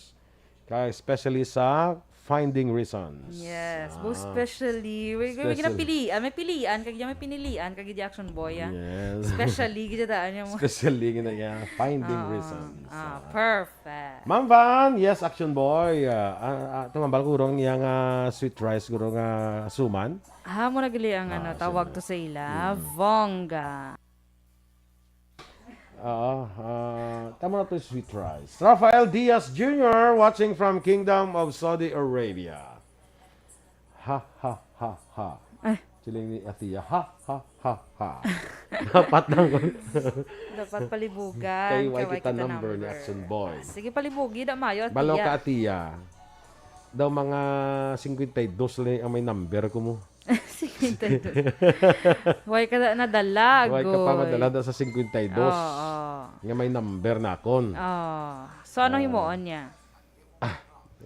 Kay especially sa Finding Reasons. Yes, most especially. May pilian, may pilian, kag may pinilian, kag di action boy. Yes. Especially, gitaan niya mo. Especially gina niya Finding Reasons. Perfect. Ma'am Van, yes, Action Boy. Tumambal ko rong yang sweet rice ko rong suman. Mo nagali ang tawag to sa ila, Vongga. Tama na to sweet rice. Rafael Diaz Jr. watching from Kingdom of Saudi Arabia. Ha, ha, ha, ha. Siling ni Atiya. Ha, ha, ha, ha. Dapat nang Dapat palibugan. kay why kita number ni Action Boy. Sige, palibugi. Da mayo, Atiya. Balo ka Atiya. Daw mga 52 lang ang may number ko mo. Sige, Why ka nadala, Why ka pa madala daw sa 52? Nga may number na akon. So, ano himuon niya?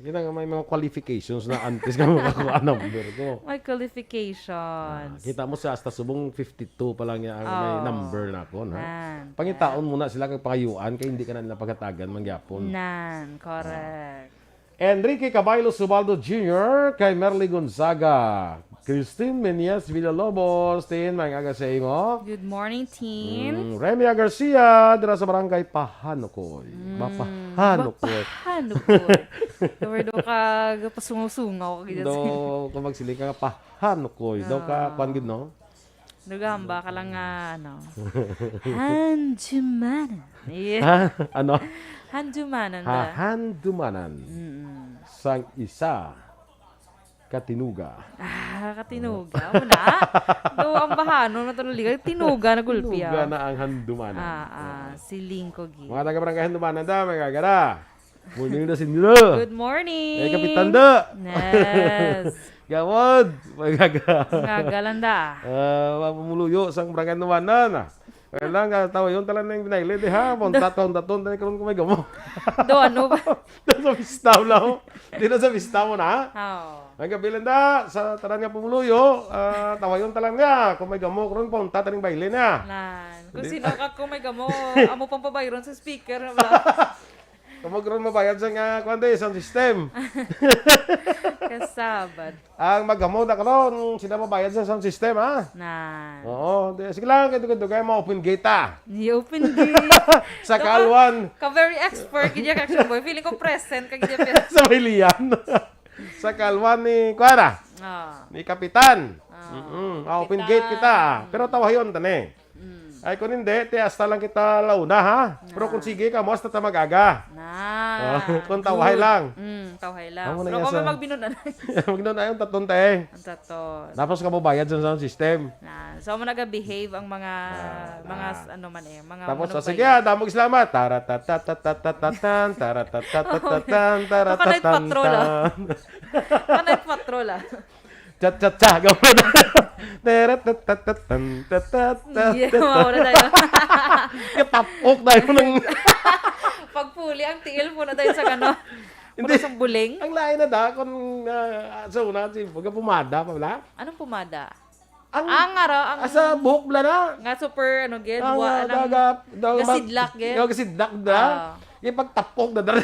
Yun nga may mga qualifications na antes ka makakuha number ko. May qualifications. Kita mo sa hasta subong 52 pa lang yan ang may number na akon. Pangitaon muna sila kag pakayuan kay hindi ka na nila pagkatagan mangyapon. Correct. Enrique Caballo Subaldo Jr. kay Merly Gonzaga. Christine Menias Villalobos, tin, may aga sa inyo. Good morning, team. Remia Garcia, dira sa barangay Pahanokoy. Mapahanokoy. Paano po? Kawar do ka pasungaw-sungaw ka ganyan. Do, kung magsiling ka Pahanokoy. Do ka, kwan gid, no? Nagamba ka lang nga, ano. Handumanan. Yeah. Ha? Ano? Handumanan ba? Hahandumanan. Sang isa katinuga. Katinuga. Ano na? Do ang bahano na tuloy. Tinuga na gulpi. Tinuga na ang handumanan. Si Lingkogi. Mga taga-barangay handumanan da, may gagara. Morning na sinilo. Good morning. Eh, kapitan da. Yes. Gawad. May gagara. Ngagalanda. Mamuluyo sang barangay handumanan. Kaya lang, tawa yun talaga na yung binaili. Di ha, taton, tayo karoon ko may gamo. Do ano ba? Dito sa pistaw lang. Dito sa pistaw mo na. Oh. Ang kabilan da, sa taran nga pumuluyo, tawa yun talaga nga. Kung may gamo, karoon po, tataning baili na. Nan. Kung sino ka kung may gamo, amo pang pabayron sa speaker. Kung magkaroon mabayad sa nga, kwante, isang system. Kasabad. Ang magamo na karoon, sila mabayad sa isang system, ha? Nan. Oo, sige lang, kaya kayo ma-open gate, ha? I-open gate. Sa Kalwan, Ka very expert kanya ka action boy. Feeling ko present ka kanya. sa Milian. Sa Kalwan ni, kuwara, ni Kapitan. Open gate kita. Pero tawayon, tane. Ay, kung hindi, hasta lang kita launa, ha? Pero kung sige ka, mas na magaga. Kung tawahay lang. Tawahay lang. Amo na Pero yan kung sa- may magbinunan. Magnoon ayong tatong tae. Ang tato. Tapos ka mo bayad sa sound system. So, mo naga-behave ang mga ano man eh. Mga Tapos, manong sige, bayan. damog salamat. Taratatatatan, taratatatatan, Panay patrol, taratatatatan. Panay patrol ah. Cha-cha-cha, gawin na. Taratatatan, Yeah, tatatatan. mawala tayo. Kapapok tayo ng... Pagpuli, ang tiil po na tayo sa gano. Hindi. Puno sa buling. Ang lain na da, kung sa una, pagka pumada, pala. Anong pumada? Ang, Ang asa buhok bla na. nga super ano gid, Ang buwa ng gasidlak, gid. Gasidlak da. Yung pagtapok na dala.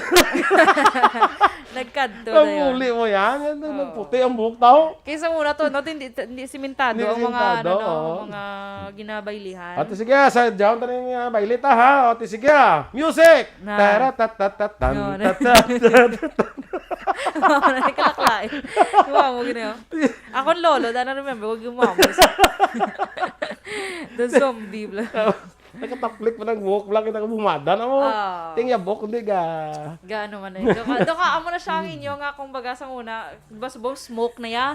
nagkadto na yun. Pamuli mo yan. Yan ang puti ang buhok tao. Kaysa muna to, no, hindi simentado Hindi ang mga simentado, ano, no, oo. mga ginabaylihan. Ate sige, sa diyan tayo yung bailita ha. Ate sige, music! Na. Taratatatan, No, na. tatatatan. Nakalaklay. Gumawa mo ginayo. Ako lolo, dana remember, huwag gumawa mo. The zombie. Nakataplik pa ng buhok lang kita bumada na mo. Tingya buhok, hindi ka. Gaano man eh. Doka amo na siya ang inyo nga kung baga sa una, diba subong smoke na ya.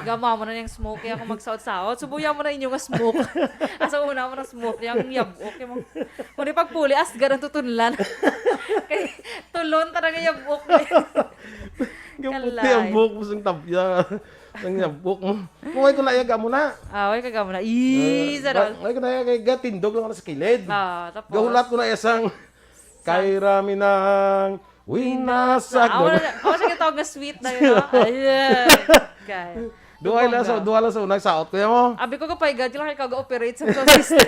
Gama mo na yung smoke ya kung magsaot-saot. Subuya mo na inyo nga smoke. Asa una mo na smoke yung yab. Okay mo. Kung di pagpuli, asgar ang tutunlan. Kaya tulon talaga yabok na yun. Yung puti ang buhok mo sa tapya. Ang buhok mo. Kuhay ko na yaga mo na. Away ka mo na. Isa daw. Kuhay ko na yaga, tindog lang ako sa kilid. Tapos. Gahulat ko na isang kay rami ng winasag. Ako siya kitawag na sweet na yun. Ayan. Kaya. Duha lang sa unang saot ko mo. Abi ko kapay God, yung lang ikaw ga-operate sa system.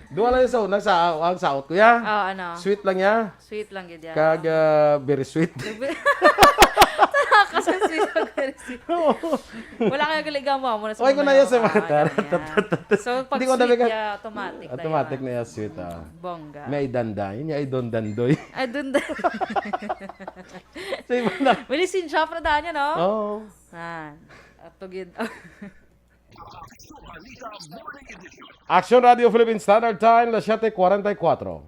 Duha lang sa unang ang saot ko ya. Ano? Sweet lang ya. Sweet lang yun yan. Kag very sweet. Kasi sweet lang very sweet. Wala kaya galigama mo na sa Okay ko na yan sa mata. So pag Hindi ko sweet nabigat. ya, automatic na Automatic yan. na yan sweet. Bongga. May danday. Niya ay don dandoy. Ay, dun da. Sa iba na. Bilisin shop na daan yan, no? Oh. At tugid. Action Radio Philippine Standard Time, 7:44.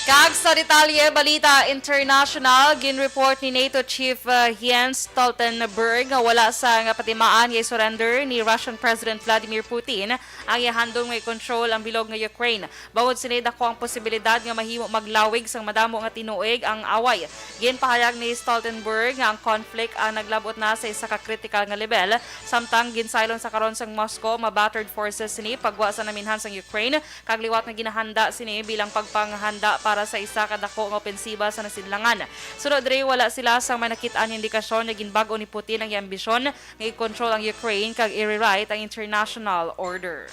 Kag sa detalye, balita international, ginreport ni NATO Chief Jens Stoltenberg nga wala sa nga patimaan nga surrender ni Russian President Vladimir Putin ang ihandong may control ang bilog nga Ukraine. Bawod sinid ako ang posibilidad nga mahimo maglawig sang madamo nga tinuig ang away. Ginpahayag ni Stoltenberg nga ang conflict ang naglabot na sa isa ka critical nga level, samtang ginsaylon sa karon sang Moscow ma-battered forces sini pagwa sa naminhan sang Ukraine kag liwat nga ginahanda sini bilang pagpanghanda para sa isa ka dako nga opensiba sa nasidlangan. Sunod diri wala sila sang manakit-an indikasyon nga ginbag-o ni Putin ang ambisyon nga i-control ang Ukraine kag i-rewrite ang international order.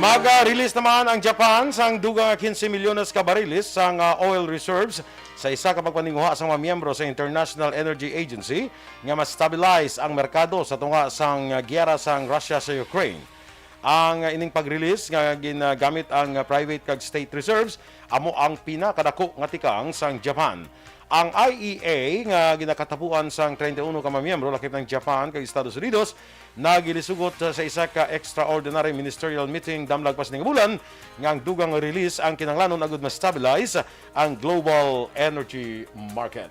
Mag-release naman ang Japan sang dugang 15 milyones ka bariles sang oil reserves sa isa ka pagpaninguha sa mga miyembro sa International Energy Agency nga ma-stabilize ang merkado sa tunga sang giyera sang Russia sa Ukraine. Ang ining pag-release nga ginagamit ang private kag state reserves amo ang pinakadako nga tikang sang Japan. Ang IEA nga ginakatapuan sang 31 ka mga miyembro lakip ng Japan kag Estados Unidos nagilisugot sa isa ka extraordinary ministerial meeting damlag pas ning bulan nga ang dugang release ang kinahanglanon agud ma-stabilize ang global energy market.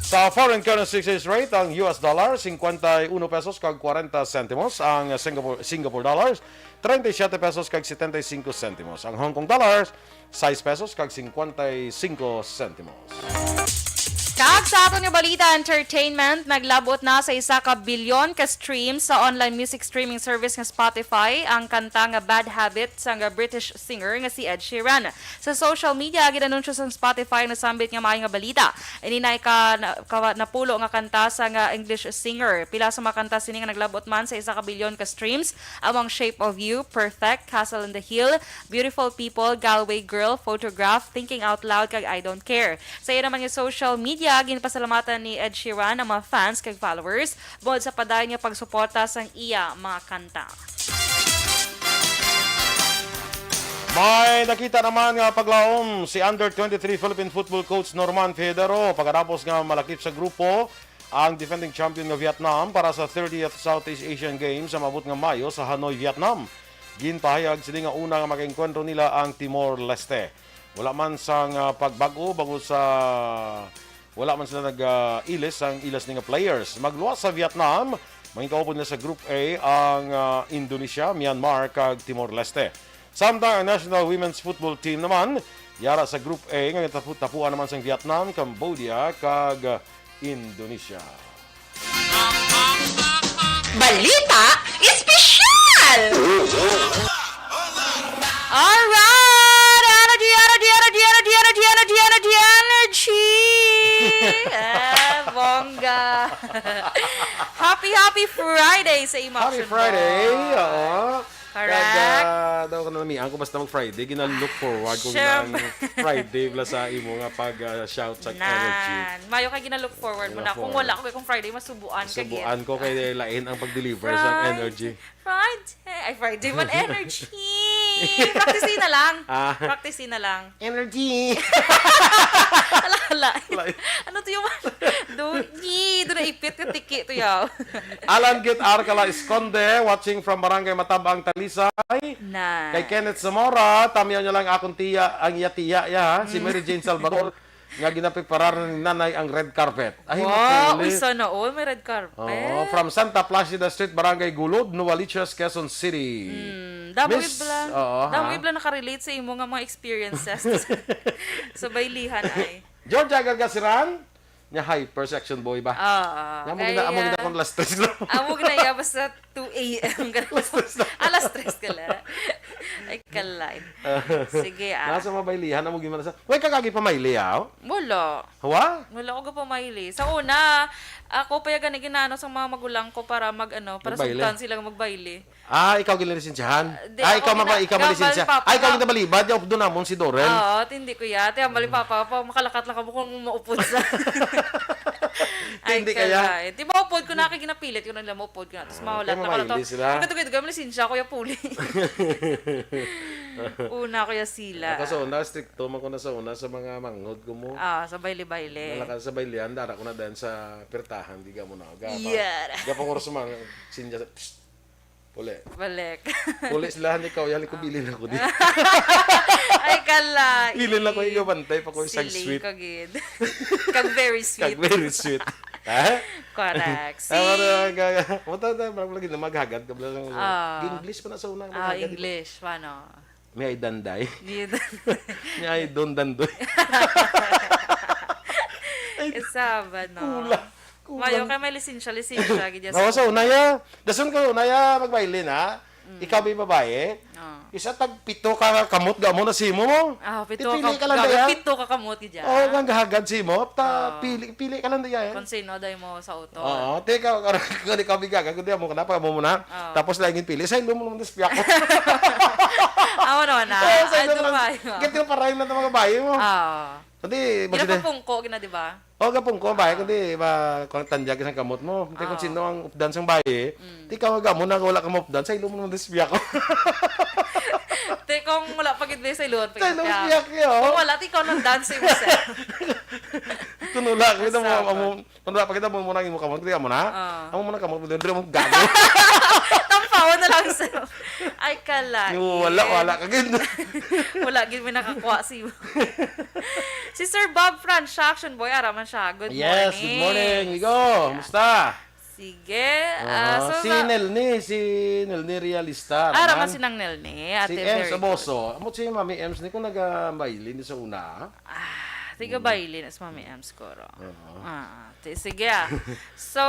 Sa foreign currency exchange rate, ang US dollar 51 pesos kag 40 centimos, ang Singapore dollars 37 pesos kag 75 centimos, ang Hong Kong dollars 6 pesos kag 55 centimos. Kag sa aton nga balita entertainment, naglabot na sa 1 ka bilyon ka streams sa online music streaming service nga Spotify ang kanta nga Bad Habit sa nga British singer nga si Ed Sheeran. Sa social media ginanunsyo sa Spotify na sambit nga maayo nga balita. Ininay ka napulo nga kanta sa nga English singer. Pila sa mga kanta sini nga naglabot man sa 1 ka bilyon ka streams among Shape of You, Perfect, Castle on the Hill, Beautiful People, Galway Girl, Photograph, Thinking Out Loud kag I Don't Care. Sa iya naman yung social media ginpasalamatan ni Ed Sheeran ang mga fans kag followers bukod sa padayon nga pagsuporta sang iya mga kanta. May nakita naman nga paglaom si Under-23 Philippine football coach Norman Federo pagkatapos nga malakip sa grupo ang defending champion ng Vietnam para sa 30th Southeast Asian Games sa mabut nga Mayo sa Hanoi, Vietnam. Ginpahayag sila nga una nga makaengkwentro nila ang Timor-Leste. Wala man sang pagbago wala man sila nag-ilis ang ilas nga players. Magluwas sa Vietnam, mangikaupon nila sa Group A ang Indonesia, Myanmar kag Timor-Leste. Samtang ang National Women's Football Team naman yara sa Group A nga tapuan naman sa Vietnam, Cambodia kag Indonesia. Balita Espesyal! Alright! Energy! Bongga! Happy Friday sa Emotion Happy Friday! Boy. Oo. Correct. Daw ko na namihan ko basta mag-Friday. Gina-look forward ko Siyempre. ng Friday bla sa imo nga pag-shout sa energy. Mayo kay gina-look forward mo na. Kung wala ko kung Friday, masubuan ka gid. Subuan ko kay lain ang pag-deliver sa energy. Friday man energy. Practicein na lang. Practicein na lang. Energy! Ala. Ano to yung doon na ipit ka tiki to yaw. Alan Git Arcala Esconde, watching from Barangay Matabang, Talisay. Na. Kay Kenneth Zamora, tamiyan niya lang akong tiya, ang iya ya, si Mary Jane Salvador, nga ginapiparar ng nanay ang red carpet. Ay, Wow, napili. sana all may red carpet. From Santa Placida Street, Barangay Gulod, Novaliches, Quezon City. Damo Miss- ibla. Oo, Damo ha? ibla nakarelate sa imo nga mga experiences sa baylihan ay. George Agargasiran, nya hyper section boy ba? Oo. Amo gina kon last stress lang. Amo ginaya basta 2 a.m. Alas 3 ka lang. Ay, kalay. Sige, Nasa mabaylihan amo gina sa. Way kagagi pa mayliaw. Wala. Hawa? Wala ko pamaili. Sa una, ako payagan na ginano sa mga magulang ko para para Magbaile? sugtan silang magbaili. Ikaw gililisensyahan. Di, Ikaw ako ikaw gabal, malisensya. papa. Ikaw kita balibad, ya updo namon si Dorel. Oo, tindi ko ya. Tiyan, bali papa, makalakat lang ako kung maupod sa. Hindi kaya? Di maupod ko na, ginapilit ko na nila maupod ko na. Tapos mawala Kaya na ko na to. mamaili sila. Pagkatugay, malisensya, kuya puli. Una, kuya sila. Nakasuna, stricto man ko na sa una sa mga manghod ko mo. Sa baile-baile. Nalakas sa baylihan, dara ko na dahil sa pirtahan, di ka mo na. Yeah. Gapa ko sa mga sinja sa, psst, puli. Balik. Puli silahan ikaw, yali ko bilin ako di. Ay, kala. Bilin ako ikaw, bantay pa ko isang Silly sweet. ka, gid. Kag very sweet. Kag very sweet. Ha? Correct. Mata parang lagi na maghagad ka bala English pa na sa una. English, paano? May ay danday. Yun. May ay don dandoy. Isa ba, no? Kulang. Mayo kay may lisensya, gidya Nawa sa unaya. Dasun ka unaya magbailin ha. ikaw may babae, Ah. isa tag pito ka kamot ga mo na simo mo. Pito Pipili ka ka lang daya. pito ka kamot gidya. Oo, nga gahagad simo, pili ka lang daya. Kung sino day mo sa auto. Oo, teka, kung ikaw bigaga, kung di mo ka na, mo muna. Tapos laging pili, sa ilo mo naman despiak ko. Amo naman na. Oo, sa Ay, ilo mo Dubai. lang. Gati yung parahin na ito mga babae mo. Hindi, Gina basta pa pungko, gina, di ba? o gapong ko bae kundi ba kung tanjag isang kamot mo. Hindi kung sino ang updan sang bae, di ka wag mo na wala ka mo updan, sa ilo mo naman despiak ko. Te, kung wala pa gid sa ilon, Sa ilo mo despiak ko. Kung wala, ti ikaw nang dance mo sa. Tunula, kita mo, Masama. tunula, pakita mo muna yung kamot, kaya mo na. Amo mo na kamot, hindi mo gago. Tampawan na lang sa. Ay, kala. Wala ka gid. Wala gid may nakakuha si Si Sir Bob Franz, siya, action boy, araman siya. Good morning. Yes, good morning. Migo, musta? Sige. So, si Nelni Realista. araman sinang Nelni. Si Ate, Ems very good. Aboso. Amo si Mami Ems ni kung nag-mailin sa una. Tiga bailin as Mami Ems Koro. Sige So,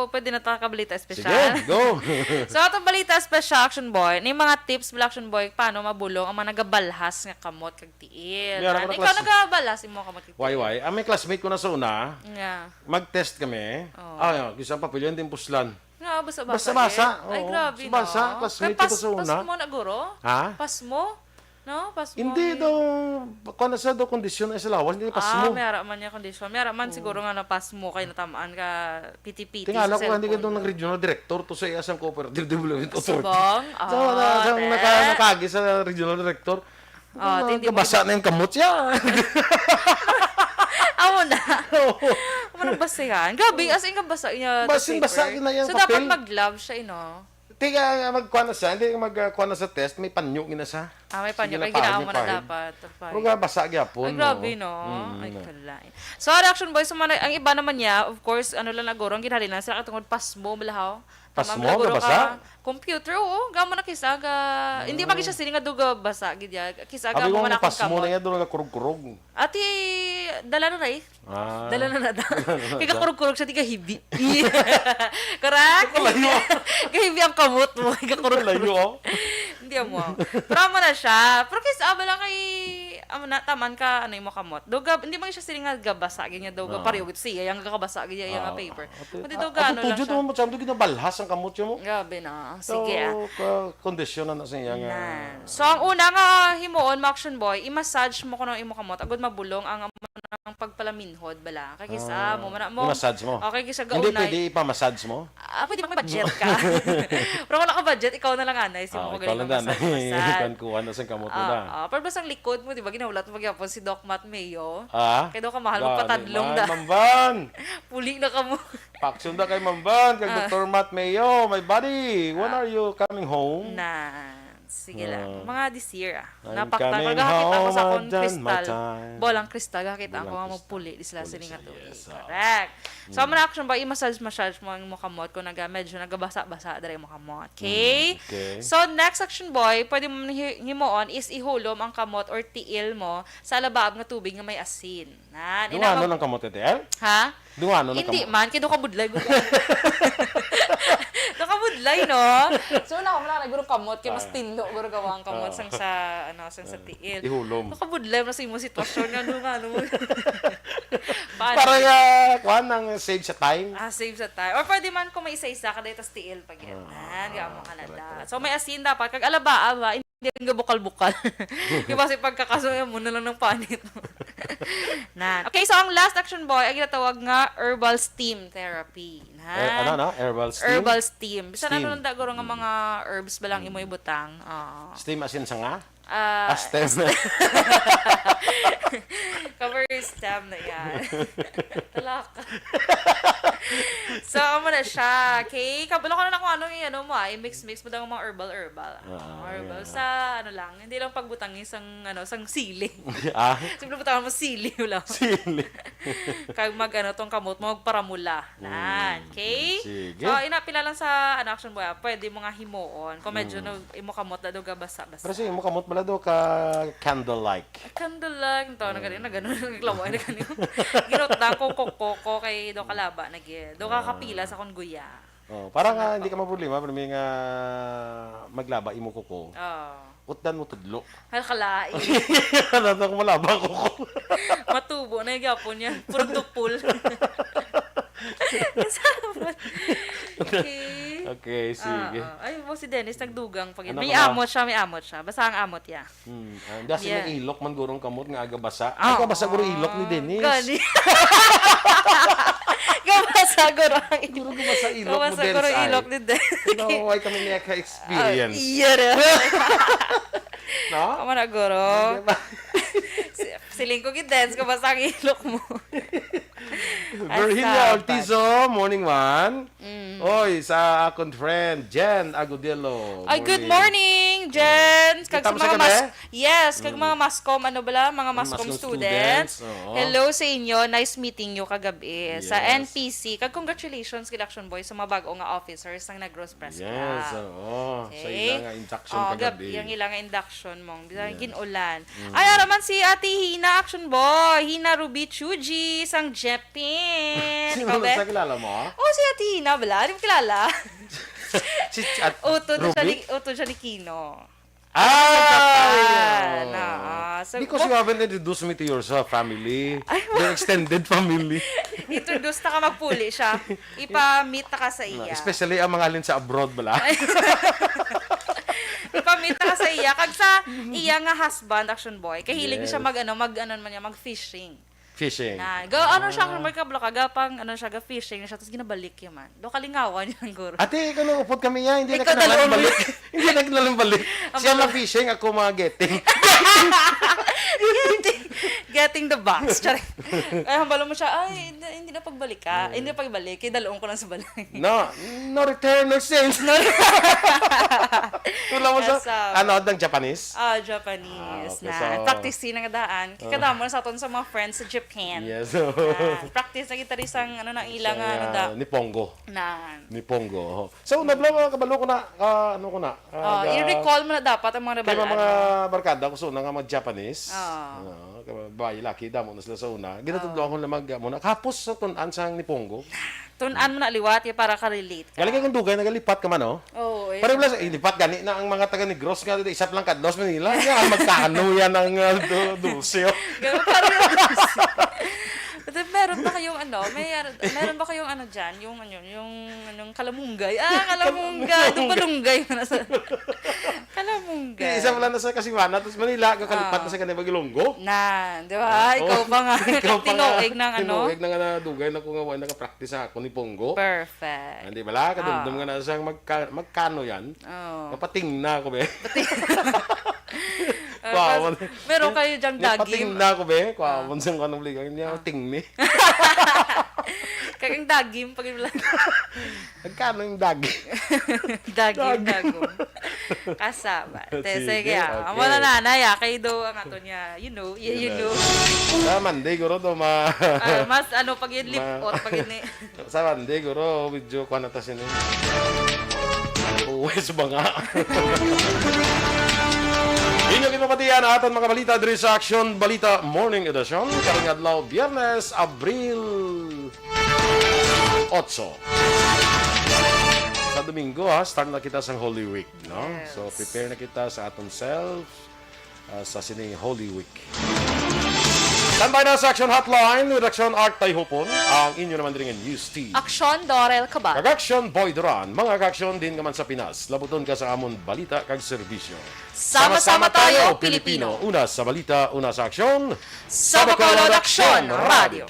pwede na tayo kabalita special. Sige, go. So, atong balita special, action boy, ni mga tips bila action boy, paano mabulong ang mga nagabalhas nga kamot kag tiil. Meron ko na Ikaw class- nagabalhas imo kamot kag tiil. Why? Ang may classmate ko na sa una, Nga. mag-test kami. Isang papilyon din puslan. Nga, basa-basa. Basa-basa, Ay, oo. grabe, Basa-basa, no? classmate Kaya ko sa una. Pas mo na, guro? Ha? Pas mo? No? Pas mo? Hindi daw, kung nasa daw kondisyon ay sa lawas, hindi pas mo. May man niya kondisyon. May man siguro nga na pas mo kayo natamaan ka piti-piti Tingala sa ko, hindi ka cellphone. daw ng regional director to sa isang cooperative development authority. Subong? Sa nakagi sa regional director. Hindi mo Kabasa na yung kamot siya. Amo na. Amo nang basihan. Gabi, as in ka basa niya. the Basing-basa paper. na yung So, papel. dapat mag-glove siya, Tiga magkuha na siya, hindi magkuha na sa test, may panyo gina siya. may panyo. Sige Kaya na, ginawa pahid, mo na pahid. dapat. Pero nga basa gyapon. Ay, grabe, no? Ay, kalain. So, reaction boys, ang iba naman niya, of course, ano lang naguro, ang ginhalin na sila katungod pasmo, malahaw. Pasmo, Naguro gabasa? Computer, oo. Gamo na kisa, hindi magi siya sini nga duga basa, gidya. Kisa, Abi gamo mo man nga pas akong mo na kamot. yan doon nagkurug-kurug. Ati, dala na rin. Dala na da. Kaya kurug-kurug siya, di ka hibi. Correct? Kahibi ang kamot mo. Kaya kurug Layo. Hindi mo. Pero amo na siya. Pero kaysa abala kay taman ka ano yung kamot. Doga hindi man siya siling nga gabasa ganyan doga pareho gid siya yang gakabasa gid yang paper. Hindi doga ano lang Tujo siya. mo mo chamo ginabalhas ang kamot mo. Grabe na. So, Sige. kondisyon na sa iya nga. So ang una nga himuon action boy, i-massage mo kuno imo kamot agud mabulong ang ang pagpalaminhod bala. Kay kisa mo man mo. I-massage mo. Okay kisa Hindi gaunay. pwede ipa-massage mo. Pwede ba may budget ka? Pero wala ka budget, ikaw na lang anay. Sino mo Ikaw lang galing dan. massage. Kan kuha na sa kamot mo na. Pero basta ang likod mo, di ba, ginaulat mo magyapon si Doc Matt Mayo. Ah? Kaya daw ka mahal mo patadlong da. Mamban! Puli na ka mo. Paksyon da kay Mamban, kay Dr. Matt Mayo, my buddy. When are you coming home? Sige lang. Mga this year, I'm napaktan. coming Pagkakita ko sa home, akong I've done my kristal. time. Bolang kristal, kakita ako nga magpuli. Di sila sininga to. Correct. So, ang action ba, i-massage mo ang mukamot kung medyo nagabasa-basa dahil yung mukamot. Okay? Okay. So, next action boy, pwede mo himuon is ihulom ang kamot or tiil mo sa labaab nga tubig nga may asin. Dungano ng kamot ete? Ha? Dungano ng Hindi kamot? man, kaya doon ka budlay. Nakabudlay, no? So, una ko muna naguro kamot, kaya mas tindo, guro gawa ang kamot sang sa tiil. Ihulom. Nakabudlay na sa imo sitwasyon nga, ano mo. Paano? Para kuha ng save sa time. Save sa time. Or pwede man kung may isa-isa ka dahil tas tiil pag yan. Gamo ka na da. So, may asin dapat. Kag alabaa ba, hindi nga bukal-bukal. Yung kasi pagkakasuya mo na lang ng panit mo. Okay, so ang last action boy ay ginatawag nga herbal steam therapy. Herbal steam? Herbal steam. Bisa na Steam. nung daguro nga mga herbs ba lang imo ibutang. Steam asin sa nga? Ah, Stem. cover stem na yan. Talak. So, amo na siya. Okay? Kabalo ka na kung ano yung ano mo i-mix-mix mo daw mga herbal. Herbal sa ano lang. Hindi lang pagbutang isang sang sili. Simple butang mo sili lang. Sili. Kag tong kamot mo magparamula. Okay? Sige. So, inapila lang sa action boy. Pwede mo nga himuon. Kung medyo imo kamot na doga basa-basa. Pero sige, mo kamot pala do ka candle-like. Candle lang to na ganun naglamoy na ganun. Ginot na ko koko kay do kalaba do ka kapila sa kon guya. Oh, para nga hindi ka maproblema, pero may nga maglaba imo kuko. Oh. Utdan mo tudlo. Halkalain. Ano ko malaba kuko. Matubo na yung gapon niya. Puro dupol. Okay. Okay, sige. Ay, mo si Dennis nagdugang pag Ano may ka ba? amot siya, may amot siya. Basta ang amot ya. Dasi Yeah. may ilok man gurong kamot nga aga basa. Ah, Aga basa guro ilok ni Dennis. Gani. Gabasa guro ang Guro ko basa ilok mo Gabasa Dennis. guro ilok ni Dennis. No, why kami niya ka-experience. Iya rin. No? Kamu na guro. Diba? Siling ko gidens ko basta ang ilok mo. Virginia Ortizo, morning man. Oy, sa akong friend, Jen Agudelo. Ay, good morning, Jens! Kag Kita sa mo sa mga gabi? yes, kag mga mascom, ano bala, mga mascom mascom students. students, oo. Hello sa inyo, nice meeting you kagabi. Sa Yes. NPC, kag congratulations kay Action Boy sa mga bago nga officers ng nag-Rose Press Club. Yes, oo. Sa ilang nga induction kagabi. Yung ilang induction mong, bisang ginulan. Ay, araman si Ate Hina Action Boy, Hina Ruby Chuji, sang Jepin. Sino na sa kilala mo? Oh, si Ate Hina, bala? Di mo kilala? Si at Ruby? Uto siya ni Kino. Ah! So, Because you haven't introduced me to your family. The extended family. introduce na ka magpuli siya. Ipa-meet na ka sa iya. Especially ang mga alin sa abroad bala. Ipa-meet na ka sa iya. Kag sa iya nga husband, Action Boy, kahilig Yes. siya mag-fishing. Fishing. Na, ano siya, kung may kabla gapang, siya, fishing siya, tapos ginabalik yun man. Do kalingawan niya ng guro. Ate, ikaw nung upot kami yan. Hindi na Ikaw kinalang dalawang balik. Hindi na kinalang balik. Siya mag-fishing, ako mga getting. Getting the box. Charing. Ay, hambalo mo siya, ay, hindi na pagbalik ka. Hindi na pagbalik, kaya daloon ko lang sa balay. No return, no sense. Tula mo sa, Yes, ng Japanese? Japanese okay, na. so- Practice na nga daan. Kikadamo na sa aton sa mga friends sa Japan. Yes. Practice na kita rin sang, na ilang, Ni Pongo. na. Ni Pongo. So, nabla kabalo ko na, I-recall mo na dapat ang mga Kaya rebalaan. mga barkada ko sa una nga mag-Japanese. Oo. Bayi, laki, damo na sila sa una. Ginatudlo ako na muna. Kapos sa tunan sang ni Pongo. Tunan mo na liwat para ka-relate ka. Galing kang dugay, nagalipat ka man, oh. Oo, eh. Parang wala, lipat gani na ang mga taga Negros nga, isap lang kadlos Manila. Yan, magkano yan ang dulce, oh. Ganun parang meron ba kayong meron ba kayong dyan, yung kalamunggay? Kalamunggay, doon palunggay. Kalamunggay. Isa wala na sa Kasiwana, tapos Manila, kakalipat na sa kanila Bagilonggo. Di ba? Ikaw pa nga. Tinuig ng Tinuig ng dugay na kung nga nakapractice ako ni Pongo. Perfect. Hindi bala, kadumdum nga na siyang magkano yan. Oh. Kapating na ako, be. Wow. Meron kayo dyang Pating dagim. na ako, be. Kwawon siyang kanong ligang niya, ting ni. Kayang dagim pag yung Nagkano yung dagi? dagim. Kasama. Sige, Sige, okay. amo na nanay, kay do ang ato niya. You know. Sa Monday, guro, Mas pag yun lipot, pag yun sa Monday, guro, video ko na ta sinin. Uwes ba nga? Inyo kinapatiyan aton mga balita diri sa Action Balita Morning Edition karong adlaw Biyernes, Abril 8. Sa Domingo start na kita sa Holy Week, no? Yes. So prepare na kita sa aton self sa sining Holy Week. Standby na sa Action Hotline with Action Art Tayhopon, ang inyo naman rin news team. Aksyon Dorel Cabal. Kag-action Boy Duran, mga kag-action din naman sa Pinas. Labuton ka sa amon balita kag serbisyo. Sama-sama tayo, Pilipino. Una sa balita, una sa aksyon. Sa Bacolod Aksyon Radio.